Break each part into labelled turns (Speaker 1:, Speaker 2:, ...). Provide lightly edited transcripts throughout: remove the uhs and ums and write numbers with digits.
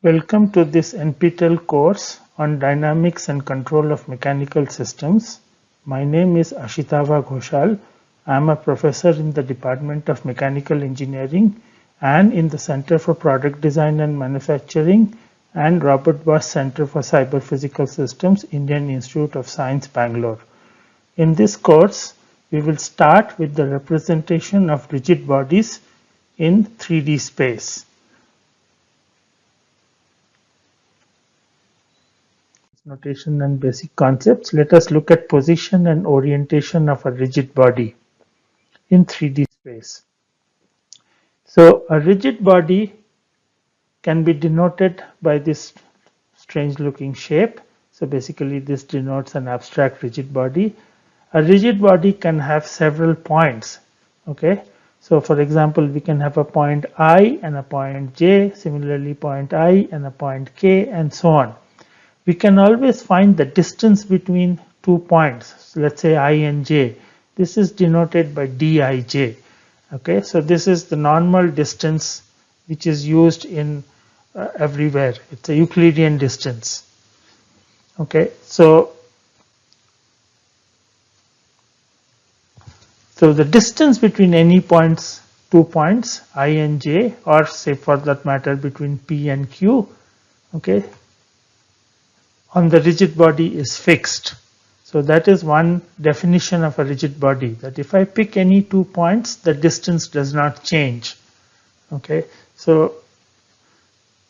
Speaker 1: Welcome to this NPTEL course on Dynamics and Control of Mechanical Systems. My name is Ashitava Ghoshal. I am a professor in the Department of Mechanical Engineering and in the Center for Product Design and Manufacturing and Robert Bosch Center for Cyber Physical Systems, Indian Institute of Science, Bangalore. In this course, we will start with the representation of rigid bodies in 3D space. Notation and basic concepts, let us look at position and orientation of a rigid body in 3D space. So a rigid body can be denoted by this strange looking shape. So basically this denotes an abstract rigid body. A rigid body can have several points. Okay. So for example, we can have a point I and a point J, similarly point I and a point K, and so on. We can always find the distance between 2 points. So let's say I and J. This is denoted by dij. Okay, so this is the normal distance which is used in everywhere. It's a Euclidean distance. Okay, so the distance between any points, 2 points, I and J, or say for that matter between P and Q, okay, on the rigid body is fixed. So that is one definition of a rigid body, that if I pick any 2 points, the distance does not change. Okay, so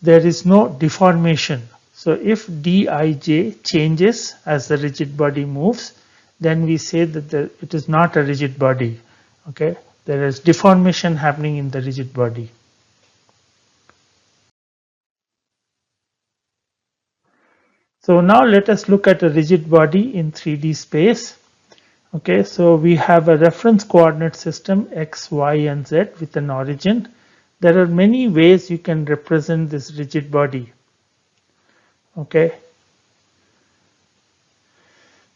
Speaker 1: there is no deformation. So if dij changes as the rigid body moves, then we say that it is not a rigid body. Okay, there is deformation happening in the rigid body. So now let us look at a rigid body in 3D space. Okay, so we have a reference coordinate system x, y, and z with an origin. There are many ways you can represent this rigid body. Okay,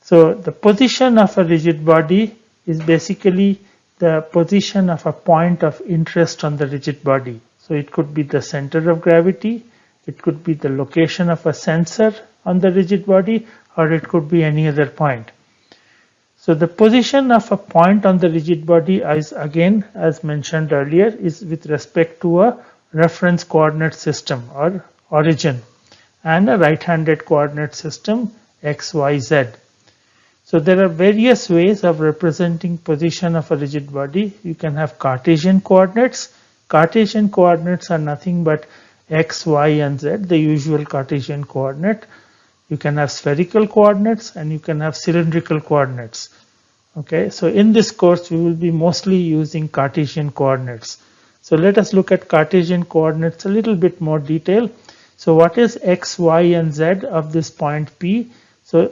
Speaker 1: so the position of a rigid body is basically the position of a point of interest on the rigid body. So it could be the center of gravity, it could be the location of a sensor on the rigid body, or it could be any other point. So the position of a point on the rigid body is, again, as mentioned earlier, is with respect to a reference coordinate system or origin and a right-handed coordinate system x, y, z. So there are various ways of representing position of a rigid body. You can have Cartesian coordinates. Cartesian coordinates are nothing but x, y, and z, the usual Cartesian coordinate. You can have spherical coordinates and you can have cylindrical coordinates. Okay, so in this course we will be mostly using Cartesian coordinates. So let us look at Cartesian coordinates a little bit more detail. So what is x, y, and z of this point P? So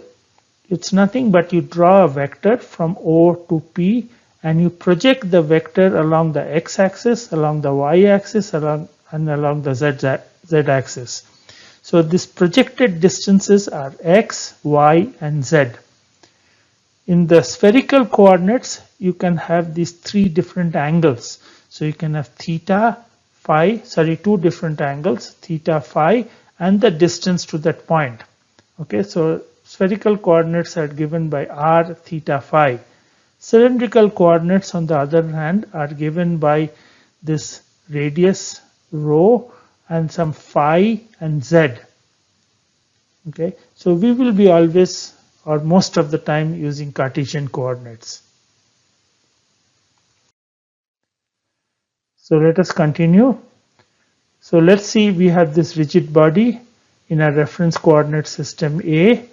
Speaker 1: it's nothing but you draw a vector from O to P and you project the vector along the x-axis, along the y-axis, and along the z-axis. So these projected distances are x, y, and z. In the spherical coordinates, you can have these 3 different angles. So you can have theta, phi, two different angles, theta, phi, and the distance to that point. Okay, so spherical coordinates are given by r, theta, phi. Cylindrical coordinates, on the other hand, are given by this radius, rho, and some phi and z. Okay, so we will be always or most of the time using Cartesian coordinates. So let us continue. So let's see, we have this rigid body in a reference coordinate system A,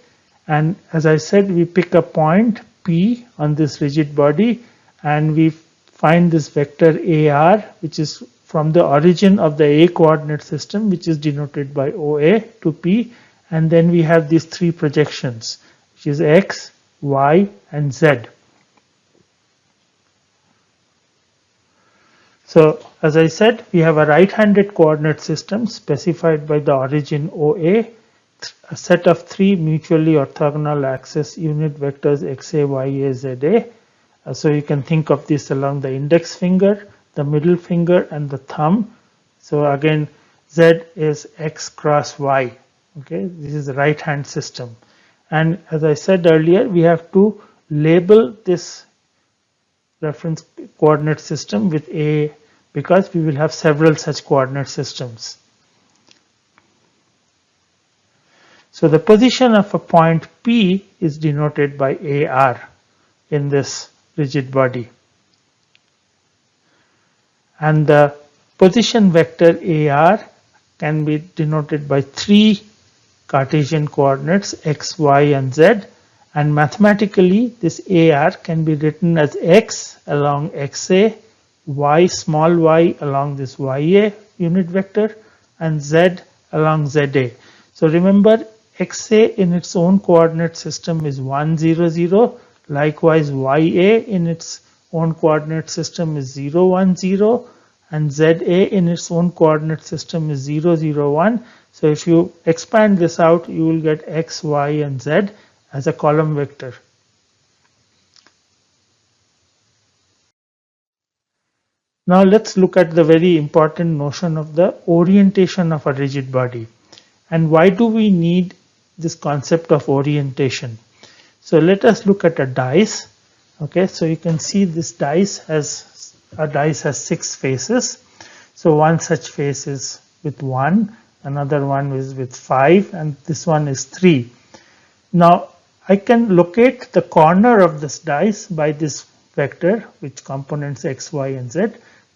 Speaker 1: and as I said, we pick a point P on this rigid body and we find this vector AR, which is from the origin of the A coordinate system, which is denoted by OA to P, and then we have these 3 projections, which is x, y, and z. So as I said, we have a right-handed coordinate system specified by the origin OA, a set of 3 mutually orthogonal axis unit vectors xa, ya, za. So you can think of this along the index finger, the middle finger, and the thumb. So again, Z is X cross Y. Okay, this is the right hand system. And as I said earlier, we have to label this reference coordinate system with A because we will have several such coordinate systems. So the position of a point P is denoted by AR in this rigid body. And the position vector AR can be denoted by three Cartesian coordinates x, y and z, and mathematically this AR can be written as x along xa, y small y along this ya unit vector, and z along za. So remember, xa in its own coordinate system is 1 0 0, likewise ya in its own coordinate system is 0 1 0, and za in its own coordinate system is 0 0 1. So if you expand this out, you will get x, y and z as a column vector. Now let's look at the very important notion of the orientation of a rigid body. And why do we need this concept of orientation? So let us look at a dice. Okay, so you can see this dice has 6 faces. So one such face is with 1, another one is with 5, and this one is 3. Now I can locate the corner of this dice by this vector which components x, y and z,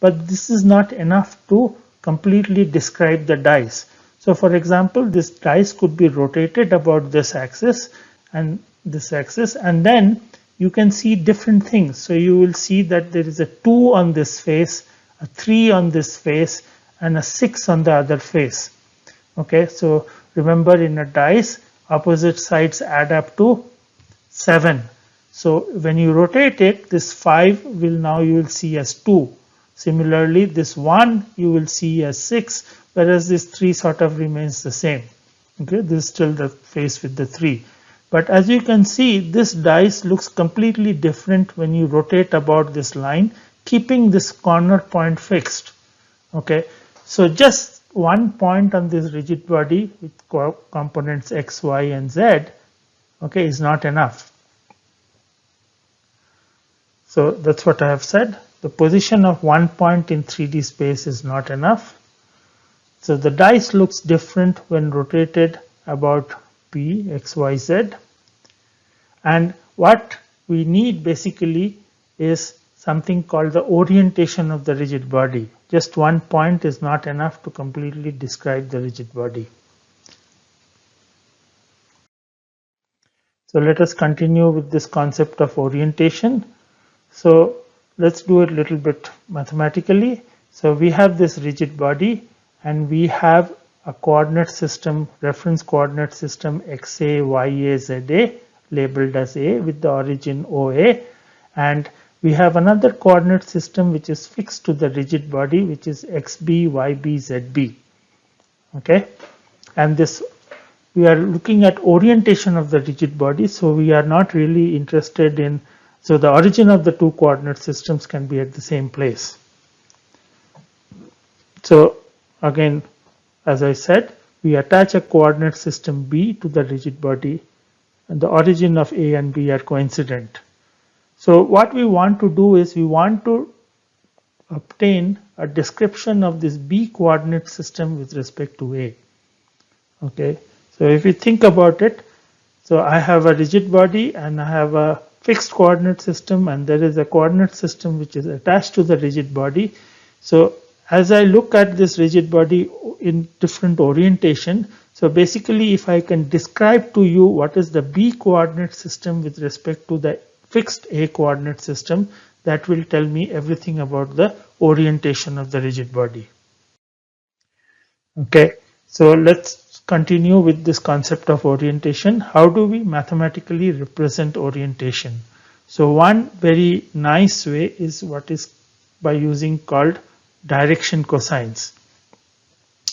Speaker 1: but this is not enough to completely describe the dice. So for example, this dice could be rotated about this axis and this axis, and then you can see different things. So you will see that there is a 2 on this face, a 3 on this face, and a 6 on the other face. Okay, so remember, in a dice, opposite sides add up to 7. So when you rotate it, this 5 will now you will see as 2. Similarly, this 1 you will see as 6, whereas this 3 sort of remains the same. Okay, this is still the face with the 3. But as you can see, this dice looks completely different when you rotate about this line, keeping this corner point fixed. Okay, so just one point on this rigid body with components x, y and z, okay, is not enough. So that's what I have said. The position of one point in 3D space is not enough. So the dice looks different when rotated about P, x, y, z. And what we need basically is something called the orientation of the rigid body. Just one point is not enough to completely describe the rigid body. So let us continue with this concept of orientation. So let's do it a little bit mathematically. So we have this rigid body and we have a coordinate system, reference coordinate system xa, ya, za, labeled as A with the origin OA, and we have another coordinate system which is fixed to the rigid body, which is xb, yb, zb. Okay, and this we are looking at orientation of the rigid body, so we are not really interested in, so the origin of the two coordinate systems can be at the same place. So again, as I said, we attach a coordinate system B to the rigid body and the origin of A and B are coincident. So what we want to do is we want to obtain a description of this B coordinate system with respect to A. Okay, so if you think about it, so I have a rigid body and I have a fixed coordinate system, and there is a coordinate system which is attached to the rigid body. So as I look at this rigid body in different orientation, so basically if I can describe to you what is the B coordinate system with respect to the fixed A coordinate system, that will tell me everything about the orientation of the rigid body. Okay, so let's continue with this concept of orientation. How do we mathematically represent orientation? So one very nice way is what is by using called direction cosines.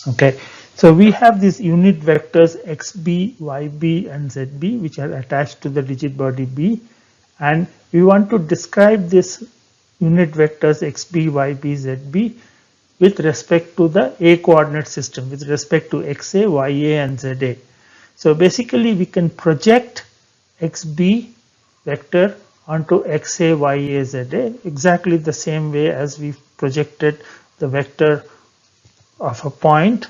Speaker 1: Okay, so we have these unit vectors xb, yb and zb which are attached to the rigid body B, and we want to describe this unit vectors xb, yb, zb with respect to the A coordinate system, with respect to XA, YA and ZA. So basically we can project XB vector onto XA, YA, ZA exactly the same way as we projected the vector of a point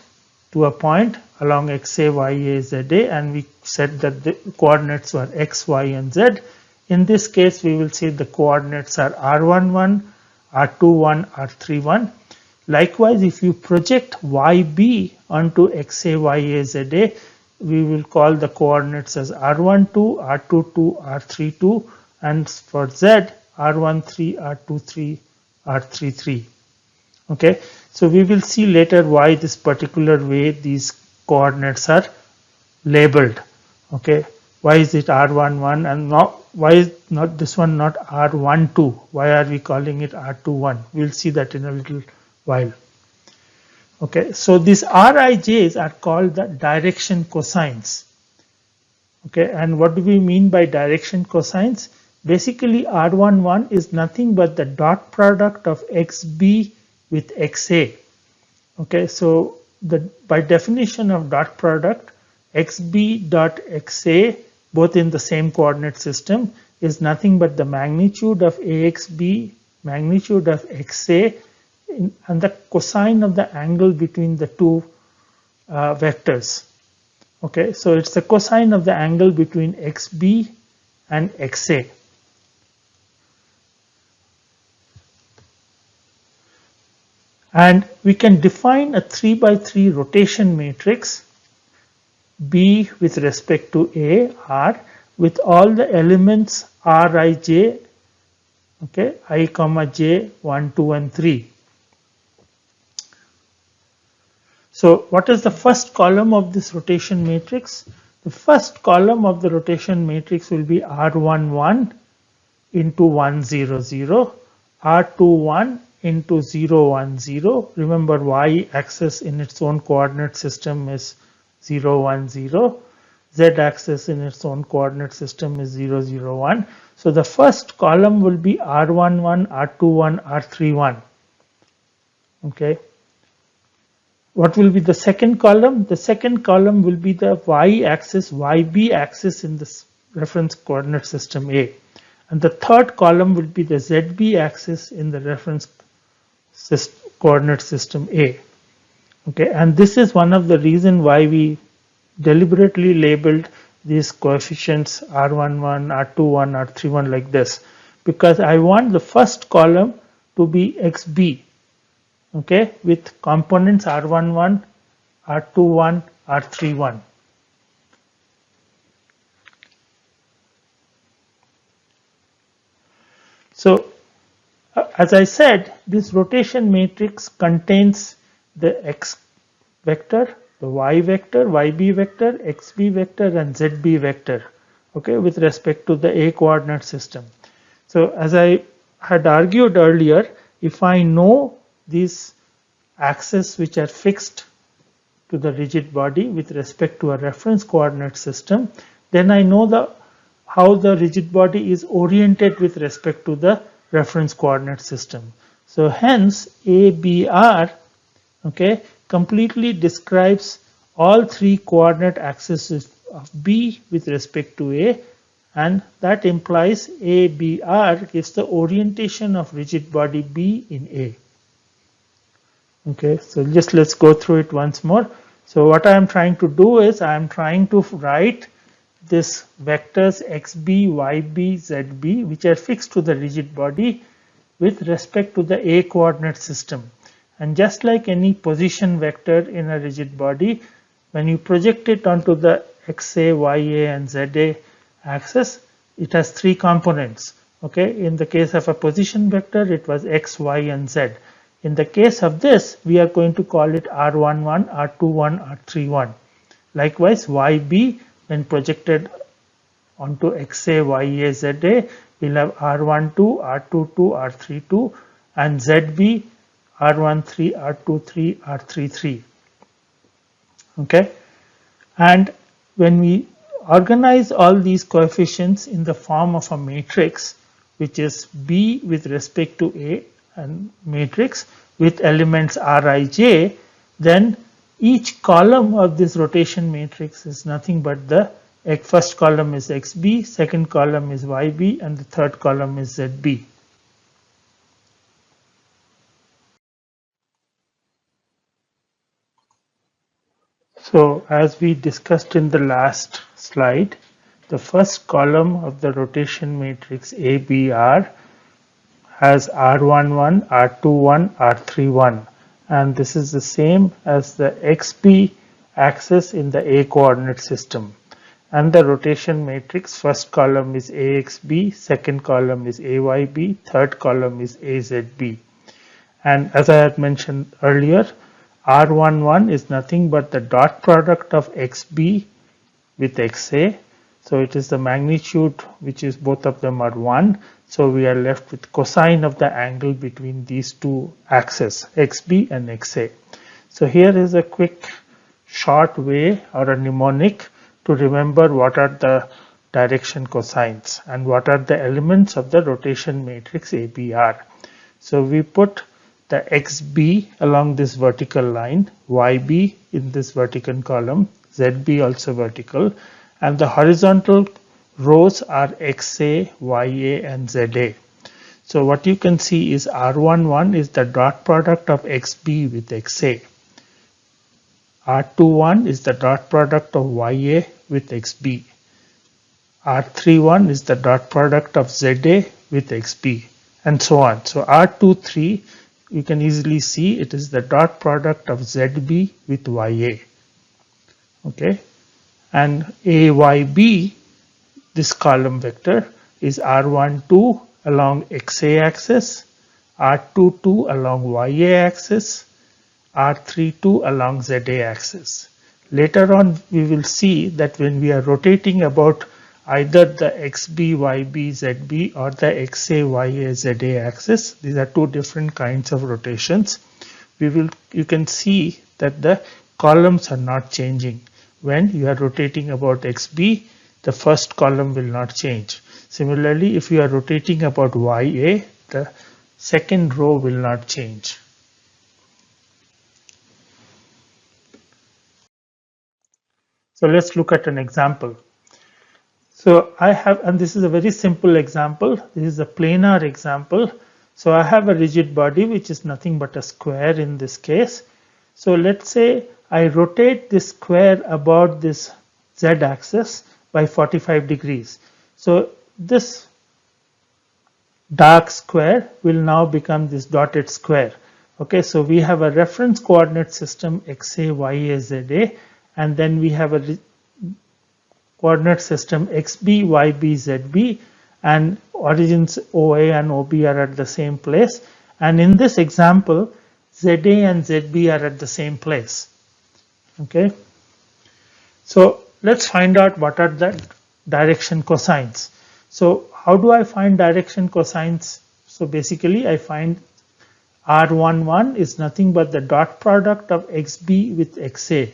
Speaker 1: to a point along XA, YA, ZA, and we said that the coordinates were X, Y and Z. In this case we will see the coordinates are R11, R21, R31. Likewise, if you project YB onto XA, YA, ZA, we will call the coordinates as R12, R22, R32, and for Z, R13, R23, R33. Okay, so we will see later why this particular way these coordinates are labeled. Okay, why is it R11 and not why is not this one not R12? Why are we calling it R21? We'll see that in a little while. Okay, so these Rij's are called the direction cosines. Okay, and what do we mean by direction cosines? Basically, R11 is nothing but the dot product of XB with XA. Okay, so by definition of dot product, XB dot XA, both in the same coordinate system, is nothing but the magnitude of AXB, magnitude of XA, and the cosine of the angle between the two vectors. Okay, so it's the cosine of the angle between XB and XA. And we can define a 3 by 3 rotation matrix B with respect to A, R, with all the elements Rij, okay, I comma j, 1, 2 and 3. So what is the first column of this rotation matrix? The first column of the rotation matrix will be R11 into 1, 0, 0, R21 into 0, 1, 0. Remember, y axis in its own coordinate system is 0, 1, 0. Z axis in its own coordinate system is 0, 0, 1. So the first column will be R11, R21, R31. Okay. What will be the second column? The second column will be the y-axis, yb axis in this reference coordinate system A. And the third column will be the zb axis in the reference coordinate system A. Okay, and this is one of the reasons why we deliberately labeled these coefficients R11, R21, R31 like this, because I want the first column to be XB. Okay, with components R11, R21, R31. So, as I said, this rotation matrix contains the X vector, the Y vector, YB vector, XB vector, and ZB vector, okay, with respect to the A coordinate system. So, as I had argued earlier, if I know these axes which are fixed to the rigid body with respect to a reference coordinate system, then I know how the rigid body is oriented with respect to the reference coordinate system. So hence ABR, okay, completely describes all three coordinate axes of B with respect to A, and that implies ABR gives the orientation of rigid body B in A. Okay, so just let's go through it once more. So what I am trying to do is I am trying to write this vectors xb, yb, zb, which are fixed to the rigid body with respect to the A coordinate system. And just like any position vector in a rigid body, when you project it onto the xa, ya and za axis, it has three components. Okay, in the case of a position vector, it was x, y and z. In the case of this, we are going to call it R11, R21, R31. Likewise, YB, when projected onto XA, YA, ZA, we'll have R12, R22, R32, and ZB, R13, R23, R33. Okay, and when we organize all these coefficients in the form of a matrix, which is B with respect to A and matrix, with elements rij, then each column of this rotation matrix is nothing but the first column is xb, second column is yb, and the third column is zb. So as we discussed in the last slide, the first column of the rotation matrix ABR has R11, R21, R31, and this is the same as the XB axis in the A coordinate system. And the rotation matrix, first column is AXB, second column is AYB, third column is AZB. And as I had mentioned earlier, R11 is nothing but the dot product of XB with XA. So it is the magnitude which is both of them are 1. So we are left with cosine of the angle between these two axes, XB and XA. So here is a quick short way or a mnemonic to remember what are the direction cosines and what are the elements of the rotation matrix ABR. So we put the XB along this vertical line, YB in this vertical column, ZB also vertical, and the horizontal rows are XA, YA, and ZA. So what you can see is R11 is the dot product of XB with XA. R21 is the dot product of YA with XB. R31 is the dot product of ZA with XB, and so on. So R23, you can easily see it is the dot product of ZB with YA. Okay, and AYB, this column vector, is R12 along XA axis, R22 along YA axis, R32 along ZA axis. Later on we will see that when we are rotating about either the XB, YB, ZB or the XA, YA, ZA axis, these are two different kinds of rotations. You can see that the columns are not changing. When you are rotating about XB, the first column will not change. Similarly, if you are rotating about YA, the second row will not change. So let's look at an example. So I have, and this is a very simple example. This is a planar example. So I have a rigid body which is nothing but a square in this case. So let's say I rotate this square about this z axis by 45 degrees. So this dark square will now become this dotted square. Okay, so we have a reference coordinate system XA, YA, ZA, and then we have a coordinate system XB, YB, ZB, and origins OA and OB are at the same place. And in this example, ZA and ZB are at the same place. Okay, so let's find out what are the direction cosines. So how do I find direction cosines? So basically I find R11 is nothing but the dot product of XB with XA.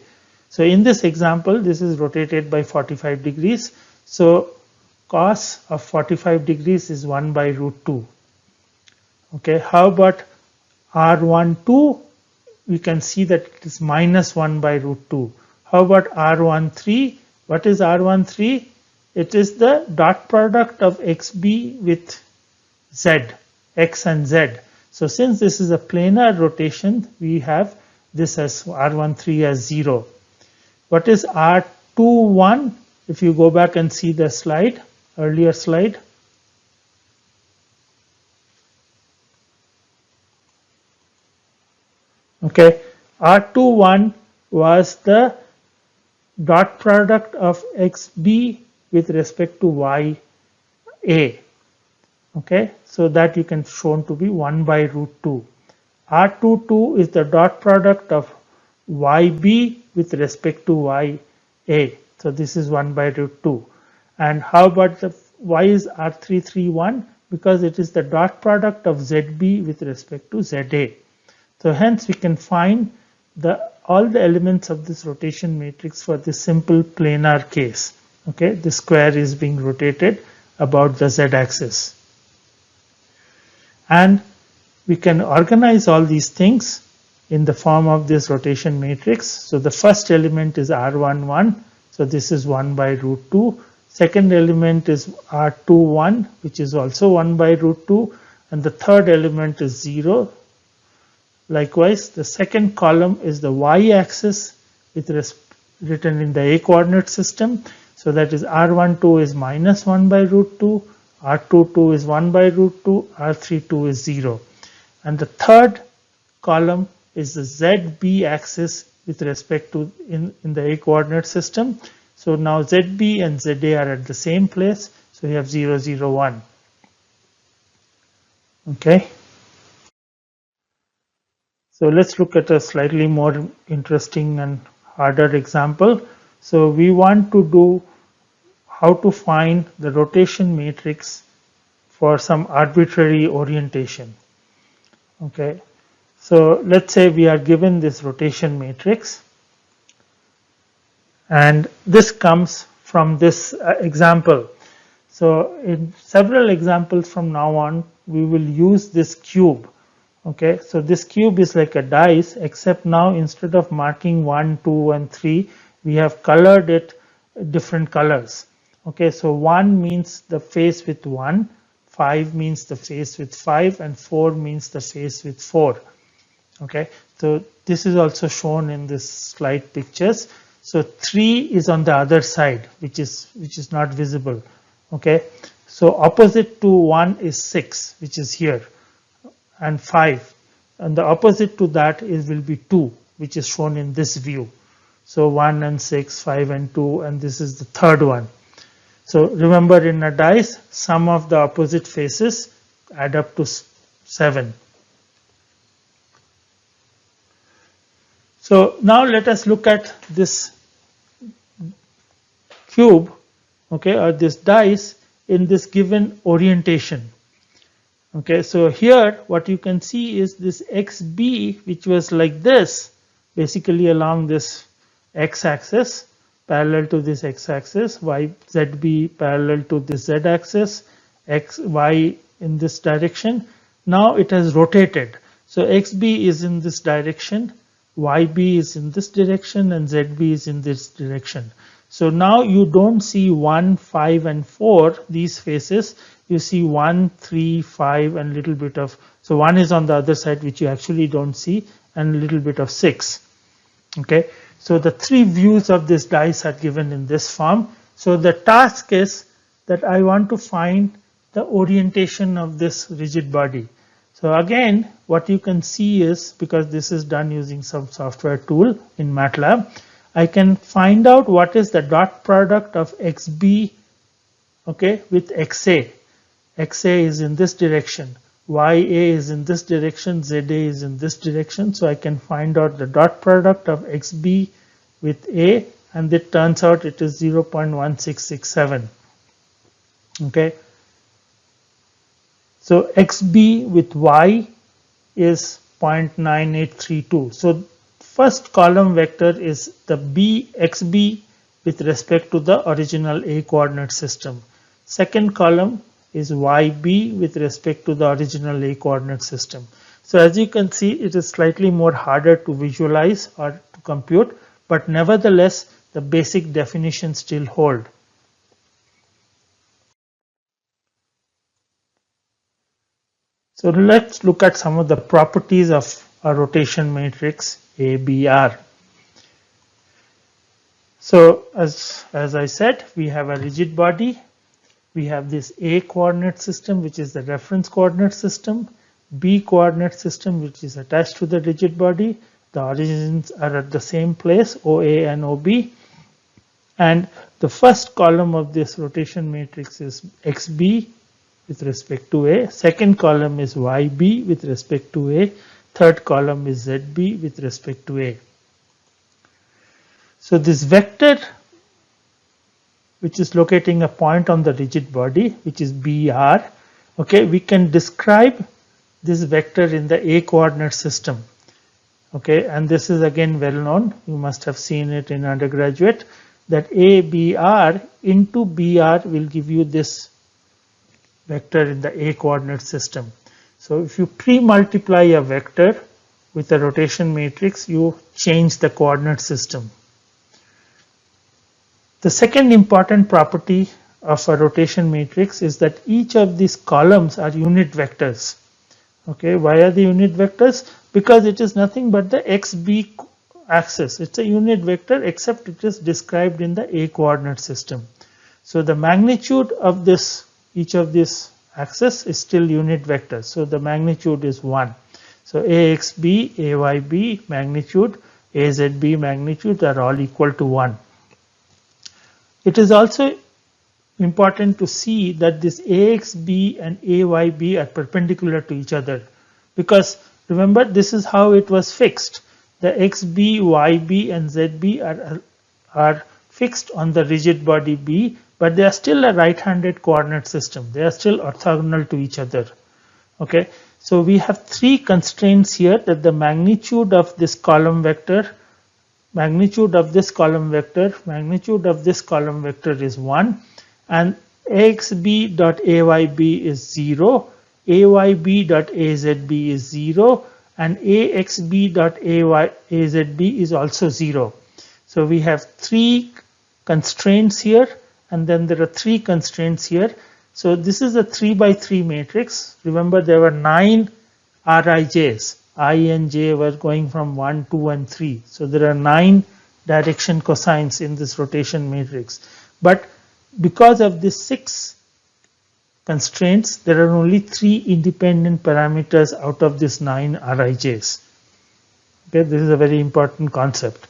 Speaker 1: So in this example, this is rotated by 45 degrees. So cos of 45 degrees is 1 by root 2. Okay, how about R12? We can see that it is minus 1 by root 2. How about R13? What is R13? It is the dot product of XB with Z, X and Z. So since this is a planar rotation, we have this as R13 as 0. What is R21? If you go back and see the slide, earlier slide. Okay, R21 was the dot product of XB with respect to YA. Okay, so that you can shown to be 1 by root 2. R22 is the dot product of YB with respect to YA. So this is 1 by root 2. And how about the why is R331? Because it is the dot product of ZB with respect to ZA. So hence we can find all the elements of this rotation matrix for this simple planar case. Okay, the square is being rotated about the z axis. And we can organize all these things in the form of this rotation matrix. So the first element is R11, so this is 1 by root 2. Second element is R21, which is also 1 by root 2, and the third element is 0. Likewise, the second column is the y-axis written in the a coordinate system. So that is R12 is minus 1 by root 2, R22 is 1 by root 2, R32 is 0. And the third column is the ZB axis with respect to in the a coordinate system. So now ZB and ZA are at the same place. So we have 0, 0, 1. Okay. So let's look at a slightly more interesting and harder example. So we want to do how to find the rotation matrix for some arbitrary orientation. Okay. So let's say we are given this rotation matrix, and this comes from this example. So in several examples from now on, we will use this cube. Okay, so this cube is like a dice, except now instead of marking 1, 2, and 3, we have colored it different colors. Okay, so 1 means the face with 1, 5 means the face with 5, and 4 means the face with 4. Okay, so this is also shown in this slide pictures. So 3 is on the other side, which is not visible. Okay, so opposite to 1 is 6, which is here, and 5, and the opposite to that will be 2, which is shown in this view. So 1 and 6, 5 and 2, and this is the third one. So remember, in a dice, sum of the opposite faces add up to 7. So now let us look at this cube, okay, or this dice in this given orientation. Okay, so here what you can see is this XB, which was like this, basically along this x-axis, parallel to this x-axis, ZB parallel to this z-axis, y in this direction. Now it has rotated. So XB is in this direction, YB is in this direction, and ZB is in this direction. So now you don't see 1, 5, and 4, these faces. You see 1, 3, 5, and little bit of, so 1 is on the other side, which you actually don't see, and a little bit of 6. Okay, so the 3 views of this dice are given in this form. So the task is that I want to find the orientation of this rigid body. So again, what you can see is, because this is done using some software tool in MATLAB, I can find out what is the dot product of XB, okay, with XA. XA is in this direction, YA is in this direction, ZA is in this direction. So I can find out the dot product of XB with A, and it turns out it is 0.1667. Okay. So XB with Y is 0.9832. So first column vector is the XB with respect to the original A coordinate system. Second column is YB with respect to the original A coordinate system. So as you can see, it is slightly more harder to visualize or to compute, but nevertheless the basic definitions still hold. So let's look at some of the properties of a rotation matrix ABR. So as I said, we have a rigid body. We have this A coordinate system, which is the reference coordinate system, B coordinate system, which is attached to the rigid body. The origins are at the same place, OA and OB. And the first column of this rotation matrix is XB with respect to A. Second column is YB with respect to A. Third column is ZB with respect to A. So this vector, which is locating a point on the rigid body, which is BR, okay, we can describe this vector in the A coordinate system. Okay, and this is again well known, you must have seen it in undergraduate, that ABR into BR will give you this vector in the A coordinate system. So if you pre-multiply a vector with a rotation matrix, you change the coordinate system. The second important property of a rotation matrix is that each of these columns are unit vectors. Okay, why are they unit vectors? Because it is nothing but the xb axis. It's a unit vector except it is described in the a coordinate system. So the magnitude of this, each of these axis is still unit vector. So the magnitude is 1. So axb, ayb magnitude, azb magnitude are all equal to 1. It is also important to see that this axb and ayb are perpendicular to each other, because remember this is how it was fixed. The xb, yb and zb are fixed on the rigid body B, but they are still a right-handed coordinate system. They are still orthogonal to each other. Okay, so we have three constraints here, that the magnitude of this column vector, magnitude of this column vector is 1, and axb dot ayb is 0, ayb dot azb is 0, and axb dot azb is also 0. So we have three constraints here, and then there are three constraints here. So this is a 3 by 3 matrix. Remember, there were 9 Rij's. I and j were going from 1, 2 and 3. So there are 9 direction cosines in this rotation matrix. But because of these 6 constraints, there are only 3 independent parameters out of these 9 Rij's. Okay, this is a very important concept,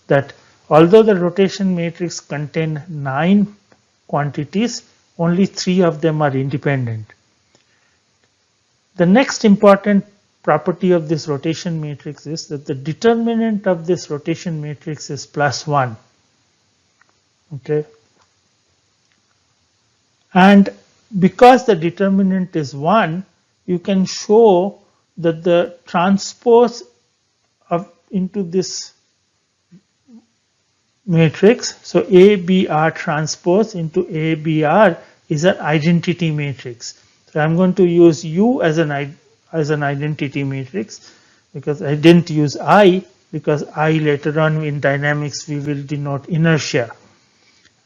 Speaker 1: that although the rotation matrix contains 9 quantities, only 3 of them are independent. The next important property of this rotation matrix is that the determinant of this rotation matrix is +1. Okay. And because the determinant is 1, you can show that the transpose of into this matrix, so ABR transpose into ABR is an identity matrix. So I'm going to use U as an identity matrix, because I didn't use I, because I later on in dynamics we will denote inertia.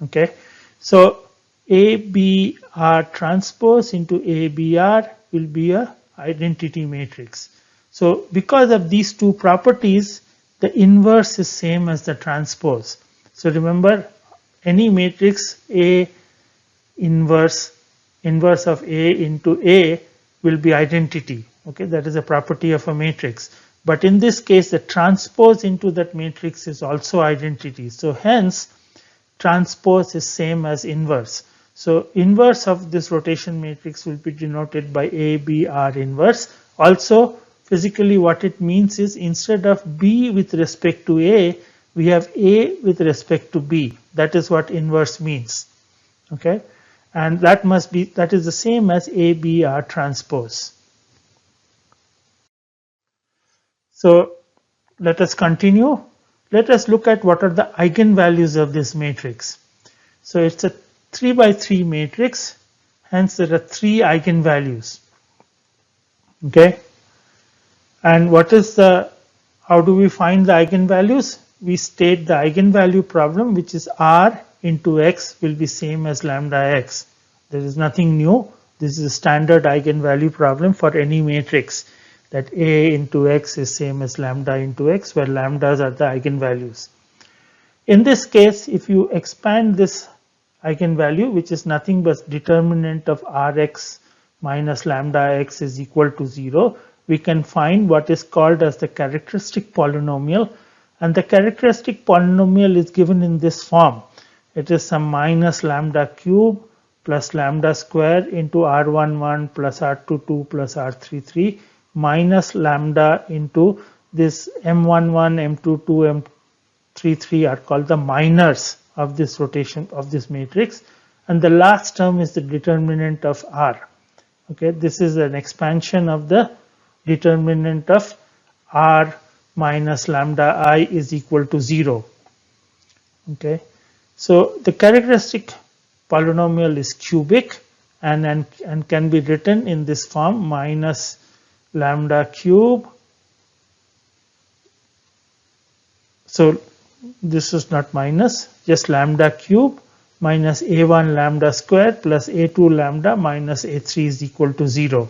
Speaker 1: Okay, so ABR transpose into ABR will be a identity matrix. So because of these two properties, the inverse is same as the transpose. So remember, any matrix A inverse of A into A will be identity. Okay, that is a property of a matrix. But in this case, the transpose into that matrix is also identity. So hence, transpose is same as inverse. So inverse of this rotation matrix will be denoted by ABR inverse. Also, physically what it means is, instead of B with respect to A, we have A with respect to B. That is what inverse means. Okay, and that is the same as ABR transpose. So let us continue. Let us look at what are the eigenvalues of this matrix. So it's a 3 by 3 matrix, hence there are 3 eigenvalues. Okay, and how do we find the eigenvalues? We state the eigenvalue problem, which is R into X will be same as lambda X. There is nothing new. This is a standard eigenvalue problem for any matrix, that A into X is same as lambda into X, where lambdas are the eigenvalues. In this case, if you expand this eigenvalue, which is nothing but determinant of Rx minus lambda X is equal to 0, we can find what is called as the characteristic polynomial. And the characteristic polynomial is given in this form. It is some minus lambda cube plus lambda square into R11 plus R22 plus R33 minus lambda into this M11, M22, M33 are called the minors of this rotation of this matrix. And the last term is the determinant of R. Okay, this is an expansion of the determinant of R minus lambda I is equal to 0. Okay, so the characteristic polynomial is cubic and can be written in this form: minus lambda cube. So this is not minus, just lambda cube minus a1 lambda square plus a2 lambda minus a3 is equal to 0.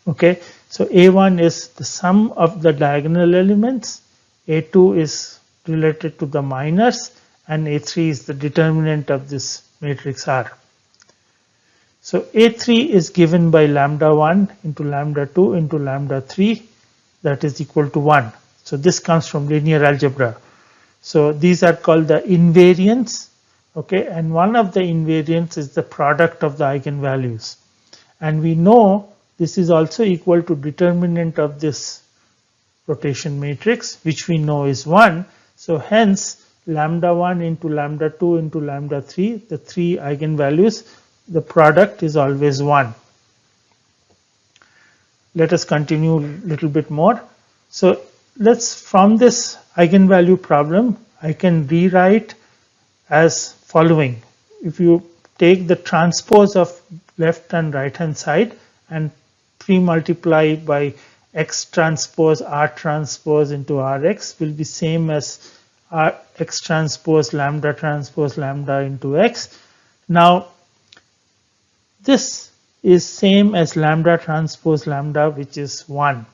Speaker 1: Okay, so a1 is the sum of the diagonal elements, a2 is related to the minors, and a3 is the determinant of this matrix R. So a3 is given by lambda 1 into lambda 2 into lambda 3, that is equal to 1. So this comes from linear algebra. So these are called the invariants. Okay, and one of the invariants is the product of the eigenvalues. And we know this is also equal to determinant of this rotation matrix, which we know is 1. So hence lambda 1 into lambda 2 into lambda 3, the three eigenvalues, the product is always 1. Let us continue a little bit more. So from this eigenvalue problem, I can rewrite as following. If you take the transpose of left and right hand side and pre-multiply by x transpose r transpose into rx will be same as x transpose lambda into x. Now this is same as lambda transpose lambda, which is 1.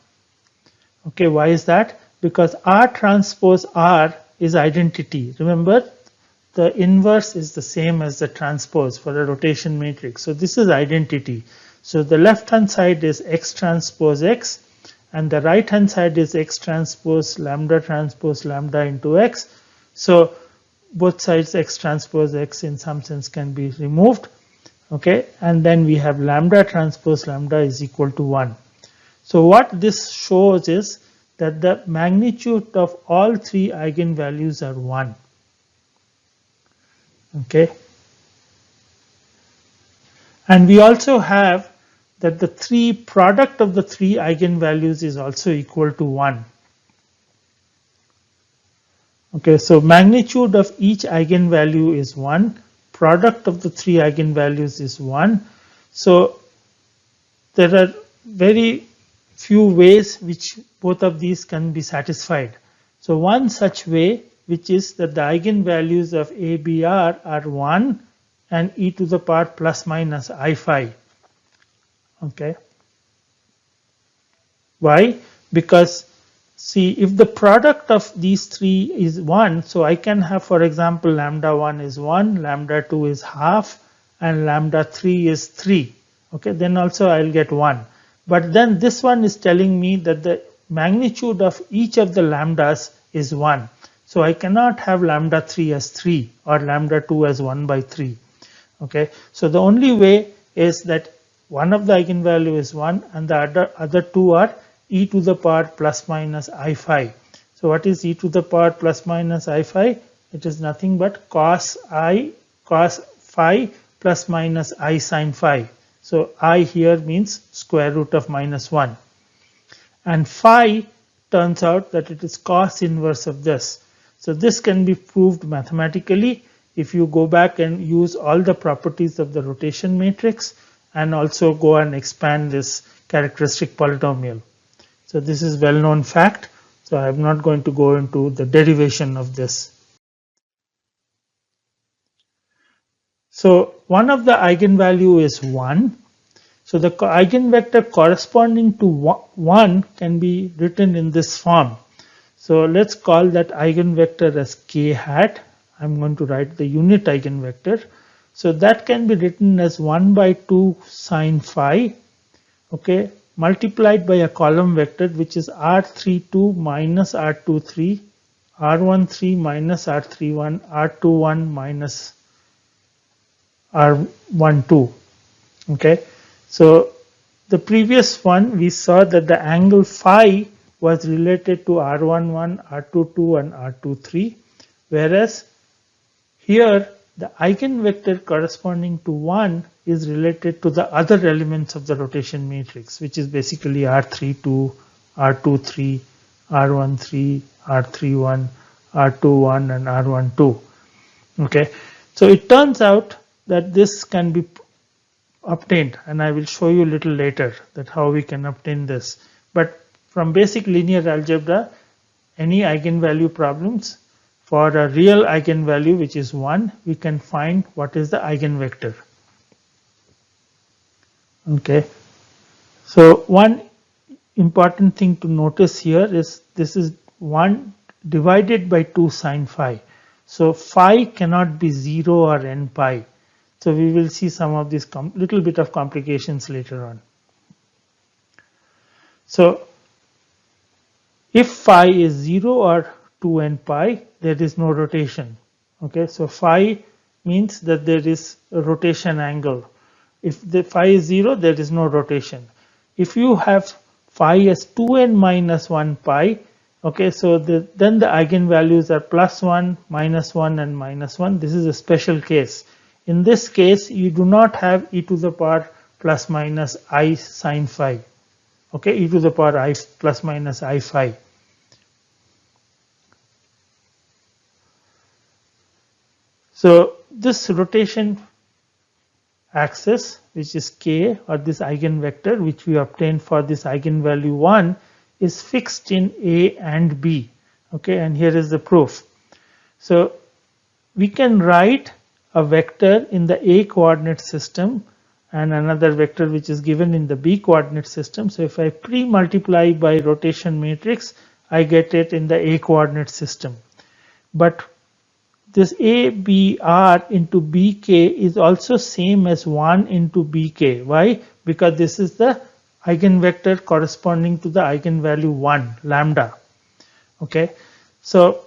Speaker 1: Okay, why is that? Because r transpose r is identity. Remember, the inverse is the same as the transpose for a rotation matrix. So this is identity. So the left hand side is x transpose x and the right hand side is x transpose lambda into x. So both sides x transpose x in some sense can be removed. Okay, and then we have lambda transpose lambda is equal to 1. So what this shows is that the magnitude of all three eigenvalues are 1. Okay, and we also have that the product of the three eigenvalues is also equal to 1. Okay, so magnitude of each eigenvalue is 1. Product of the three eigenvalues is 1. So there are very few ways which both of these can be satisfied. So one such way, which is that the eigenvalues of ABR are 1 and e to the power plus minus I phi. Okay. Why? Because see, if the product of these three is 1, so I can have, for example, lambda 1 is 1, lambda 2 is half, and lambda 3 is 3. Okay, then also I'll get 1. But then this one is telling me that the magnitude of each of the lambdas is 1. So I cannot have lambda 3 as 3 or lambda 2 as 1 by 3. Okay, so the only way is that one of the eigenvalue is 1 and the other two are e to the power plus minus I phi. So what is e to the power plus minus I phi? It is nothing but cos phi plus minus I sin phi. So I here means square root of minus 1. And phi turns out that it is cos inverse of this. So this can be proved mathematically if you go back and use all the properties of the rotation matrix and also go and expand this characteristic polynomial. So this is well-known fact. So I am not going to go into the derivation of this. So one of the eigenvalue is 1. So the eigenvector corresponding to 1 can be written in this form. So let's call that eigenvector as k hat. I'm going to write the unit eigenvector. So that can be written as 1 by 2 sine phi, okay, multiplied by a column vector which is r32 minus r23, r13 minus r31, r21 minus r12. Okay, so the previous one we saw that the angle phi was related to r11, r22 and r23, whereas here the eigenvector corresponding to 1 is related to the other elements of the rotation matrix, which is basically r32, r23, r13, r31, r21 and r12. Okay, so it turns out that this can be obtained, and I will show you a little later that how we can obtain this. But from basic linear algebra, any eigenvalue problems, for a real eigenvalue which is 1, we can find what is the eigenvector. Okay, so one important thing to notice here is this is 1 divided by 2 sine phi. So phi cannot be 0 or n pi. So we will see some of these little bit of complications later on. So if phi is 0 or 2n pi, there is no rotation. Okay, so phi means that there is a rotation angle. If the phi is 0, there is no rotation. If you have phi as 2n minus 1 pi, okay, so then the eigenvalues are +1, -1 and -1. This is a special case. In this case, you do not have e to the power plus minus I sine phi. Okay, e to the power I plus minus I phi. So this rotation axis, which is k, or this eigenvector which we obtained for this eigenvalue 1, is fixed in A and B. Okay, and here is the proof. So we can write a vector in the A coordinate system and another vector which is given in the B coordinate system. So if I pre-multiply by rotation matrix, I get it in the A coordinate system. But this ABR into BK is also same as 1 into BK. Why? Because this is the eigenvector corresponding to the eigenvalue 1, lambda. Okay, so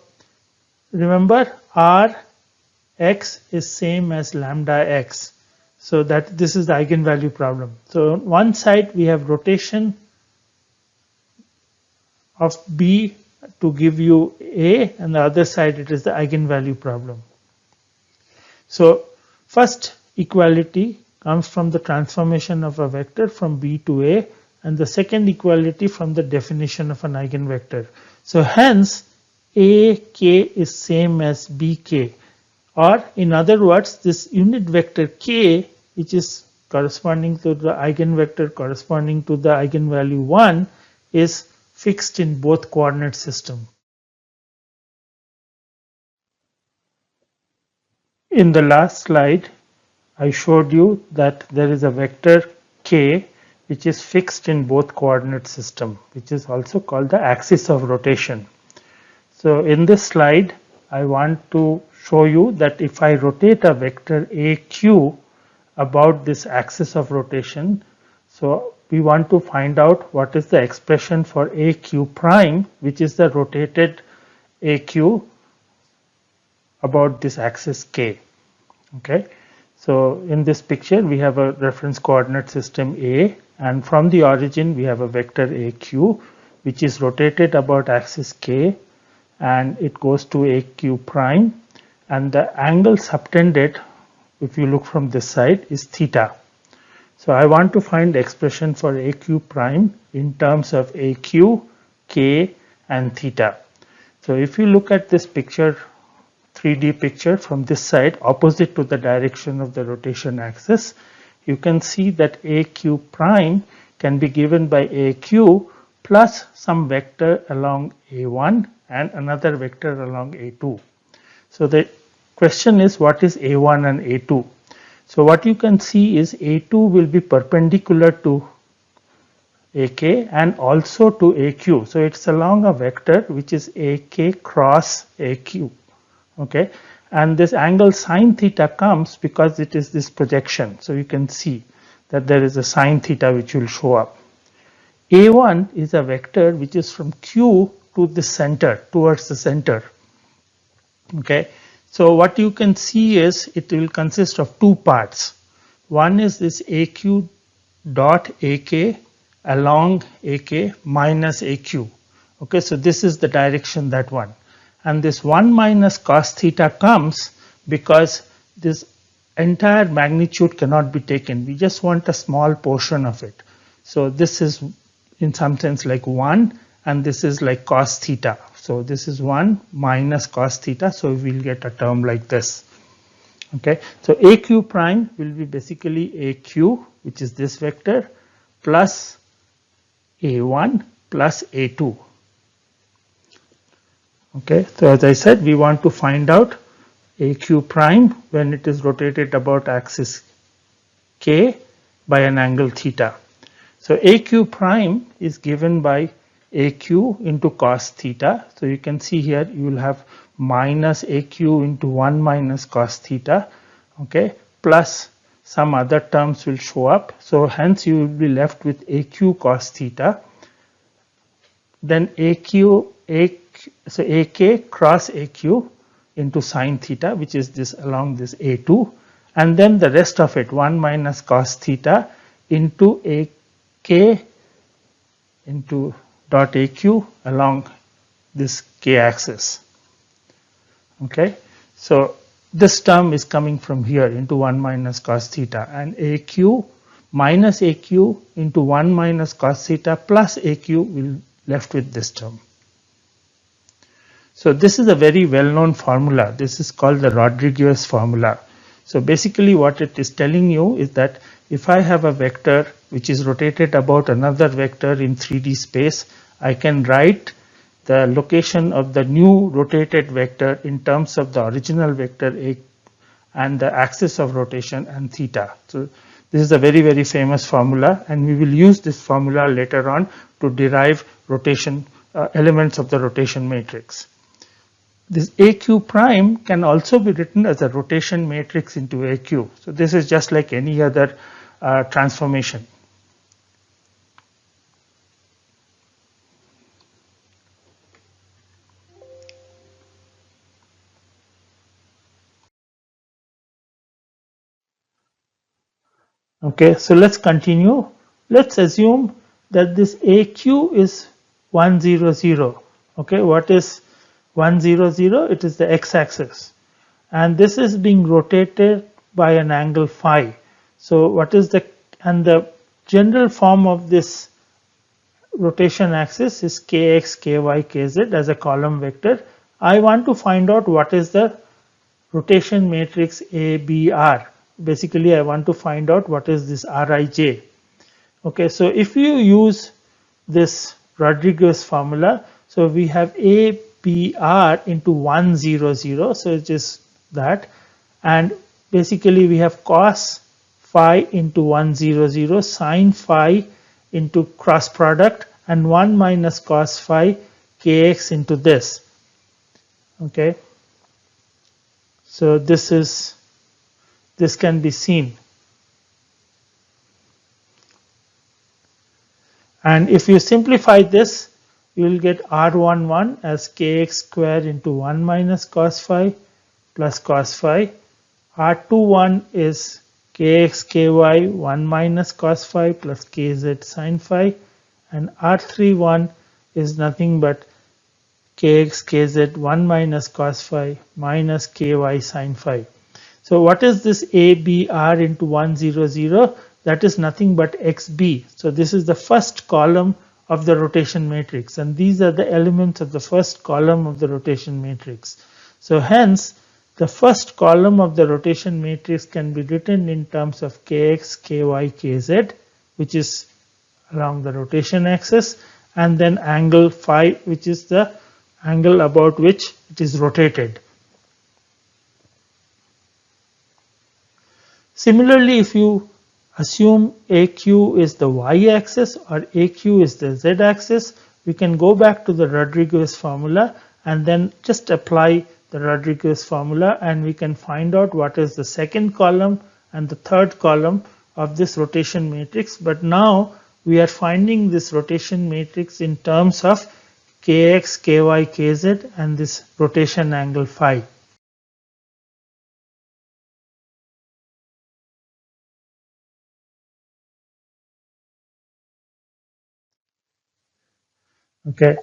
Speaker 1: remember Rx is same as lambda x. So that this is the eigenvalue problem. So on one side we have rotation of B to give you A, and the other side it is the eigenvalue problem. So first equality comes from the transformation of a vector from B to A, and the second equality from the definition of an eigenvector. So hence AK is same as BK, or in other words, this unit vector K, which is corresponding to the eigenvector corresponding to the eigenvalue 1, is fixed in both coordinate system. In the last slide, I showed you that there is a vector k which is fixed in both coordinate system, which is also called the axis of rotation. So in this slide, I want to show you that if I rotate a vector AQ about this axis of rotation, so we want to find out what is the expression for AQ prime, which is the rotated AQ about this axis K. Okay, so in this picture we have a reference coordinate system A, and from the origin we have a vector AQ which is rotated about axis K, and it goes to AQ prime, and the angle subtended, if you look from this side, is theta. So I want to find the expression for AQ prime in terms of AQ, K and theta. So if you look at this picture, 3D picture from this side opposite to the direction of the rotation axis, you can see that AQ prime can be given by AQ plus some vector along A1 and another vector along A2. So the question is, what is A1 and A2? So what you can see is A2 will be perpendicular to AK and also to AQ. So it's along a vector which is AK cross AQ. Okay, and this angle sine theta comes because it is this projection. So you can see that there is a sine theta which will show up. A1 is a vector which is from Q to the center, towards the center. Okay, so what you can see is it will consist of two parts. One is this AQ dot AK along AK minus AQ. Okay, so this is the direction, that one. And this 1 minus cos theta comes because this entire magnitude cannot be taken. We just want a small portion of it. So this is in some sense like 1, and this is like cos theta. So this is 1 minus cos theta. So we'll get a term like this. Okay, so AQ prime will be basically AQ, which is this vector, plus A1 plus A2. Okay, so as I said, we want to find out AQ prime when it is rotated about axis K by an angle theta. So AQ prime is given by AQ into cos theta. So you can see here you will have minus AQ into 1 minus cos theta, okay, plus some other terms will show up. So hence you will be left with AQ cos theta. Then so AK cross AQ into sine theta, which is this along this A2, and then the rest of it 1 minus cos theta into AK into dot AQ along this K axis. Okay, so this term is coming from here into 1 minus cos theta, and AQ minus AQ into 1 minus cos theta plus AQ will left with this term. So this is a very well-known formula. This is called the Rodriguez formula. So basically what it is telling you is that if I have a vector which is rotated about another vector in 3D space, I can write the location of the new rotated vector in terms of the original vector A and the axis of rotation and theta. So this is a very, very famous formula, and we will use this formula later on to derive rotation elements of the rotation matrix. This AQ prime can also be written as a rotation matrix into AQ. So this is just like any other transformation. Okay, so let's continue. Let's assume that this AQ is 1, 0, 0. Okay, what is 1, 0, 0? It is the x-axis, and this is being rotated by an angle phi. So what is the general form of this rotation axis is kx, ky, kz as a column vector. I want to find out what is the rotation matrix ABR. Basically I want to find out what is this Rij. Okay, so if you use this Rodriguez formula, so we have ABR into 1, 0, 0, so it is that, and basically we have cos phi into 1, 0, 0, sin phi into cross product, and 1 minus cos phi kx into this. Okay, so this can be seen, and if you simplify this, you will get R11 as kx square into 1 minus cos phi plus cos phi. R21 is kx ky 1 minus cos phi plus kz sin phi, and R31 is nothing but kx kz 1 minus cos phi minus ky sin phi. So what is this ABR into 1, 0, 0? That is nothing but XB. So this is the first column of the rotation matrix, and these are the elements of the first column of the rotation matrix. So hence the first column of the rotation matrix can be written in terms of kx, ky, kz, which is along the rotation axis, and then angle phi, which is the angle about which it is rotated. Similarly, if you assume AQ is the y-axis or AQ is the z-axis, we can go back to the Rodriguez formula and then just apply the Rodriguez formula, and we can find out what is the second column and the third column of this rotation matrix. But now we are finding this rotation matrix in terms of kx, ky, kz and this rotation angle phi. Okay,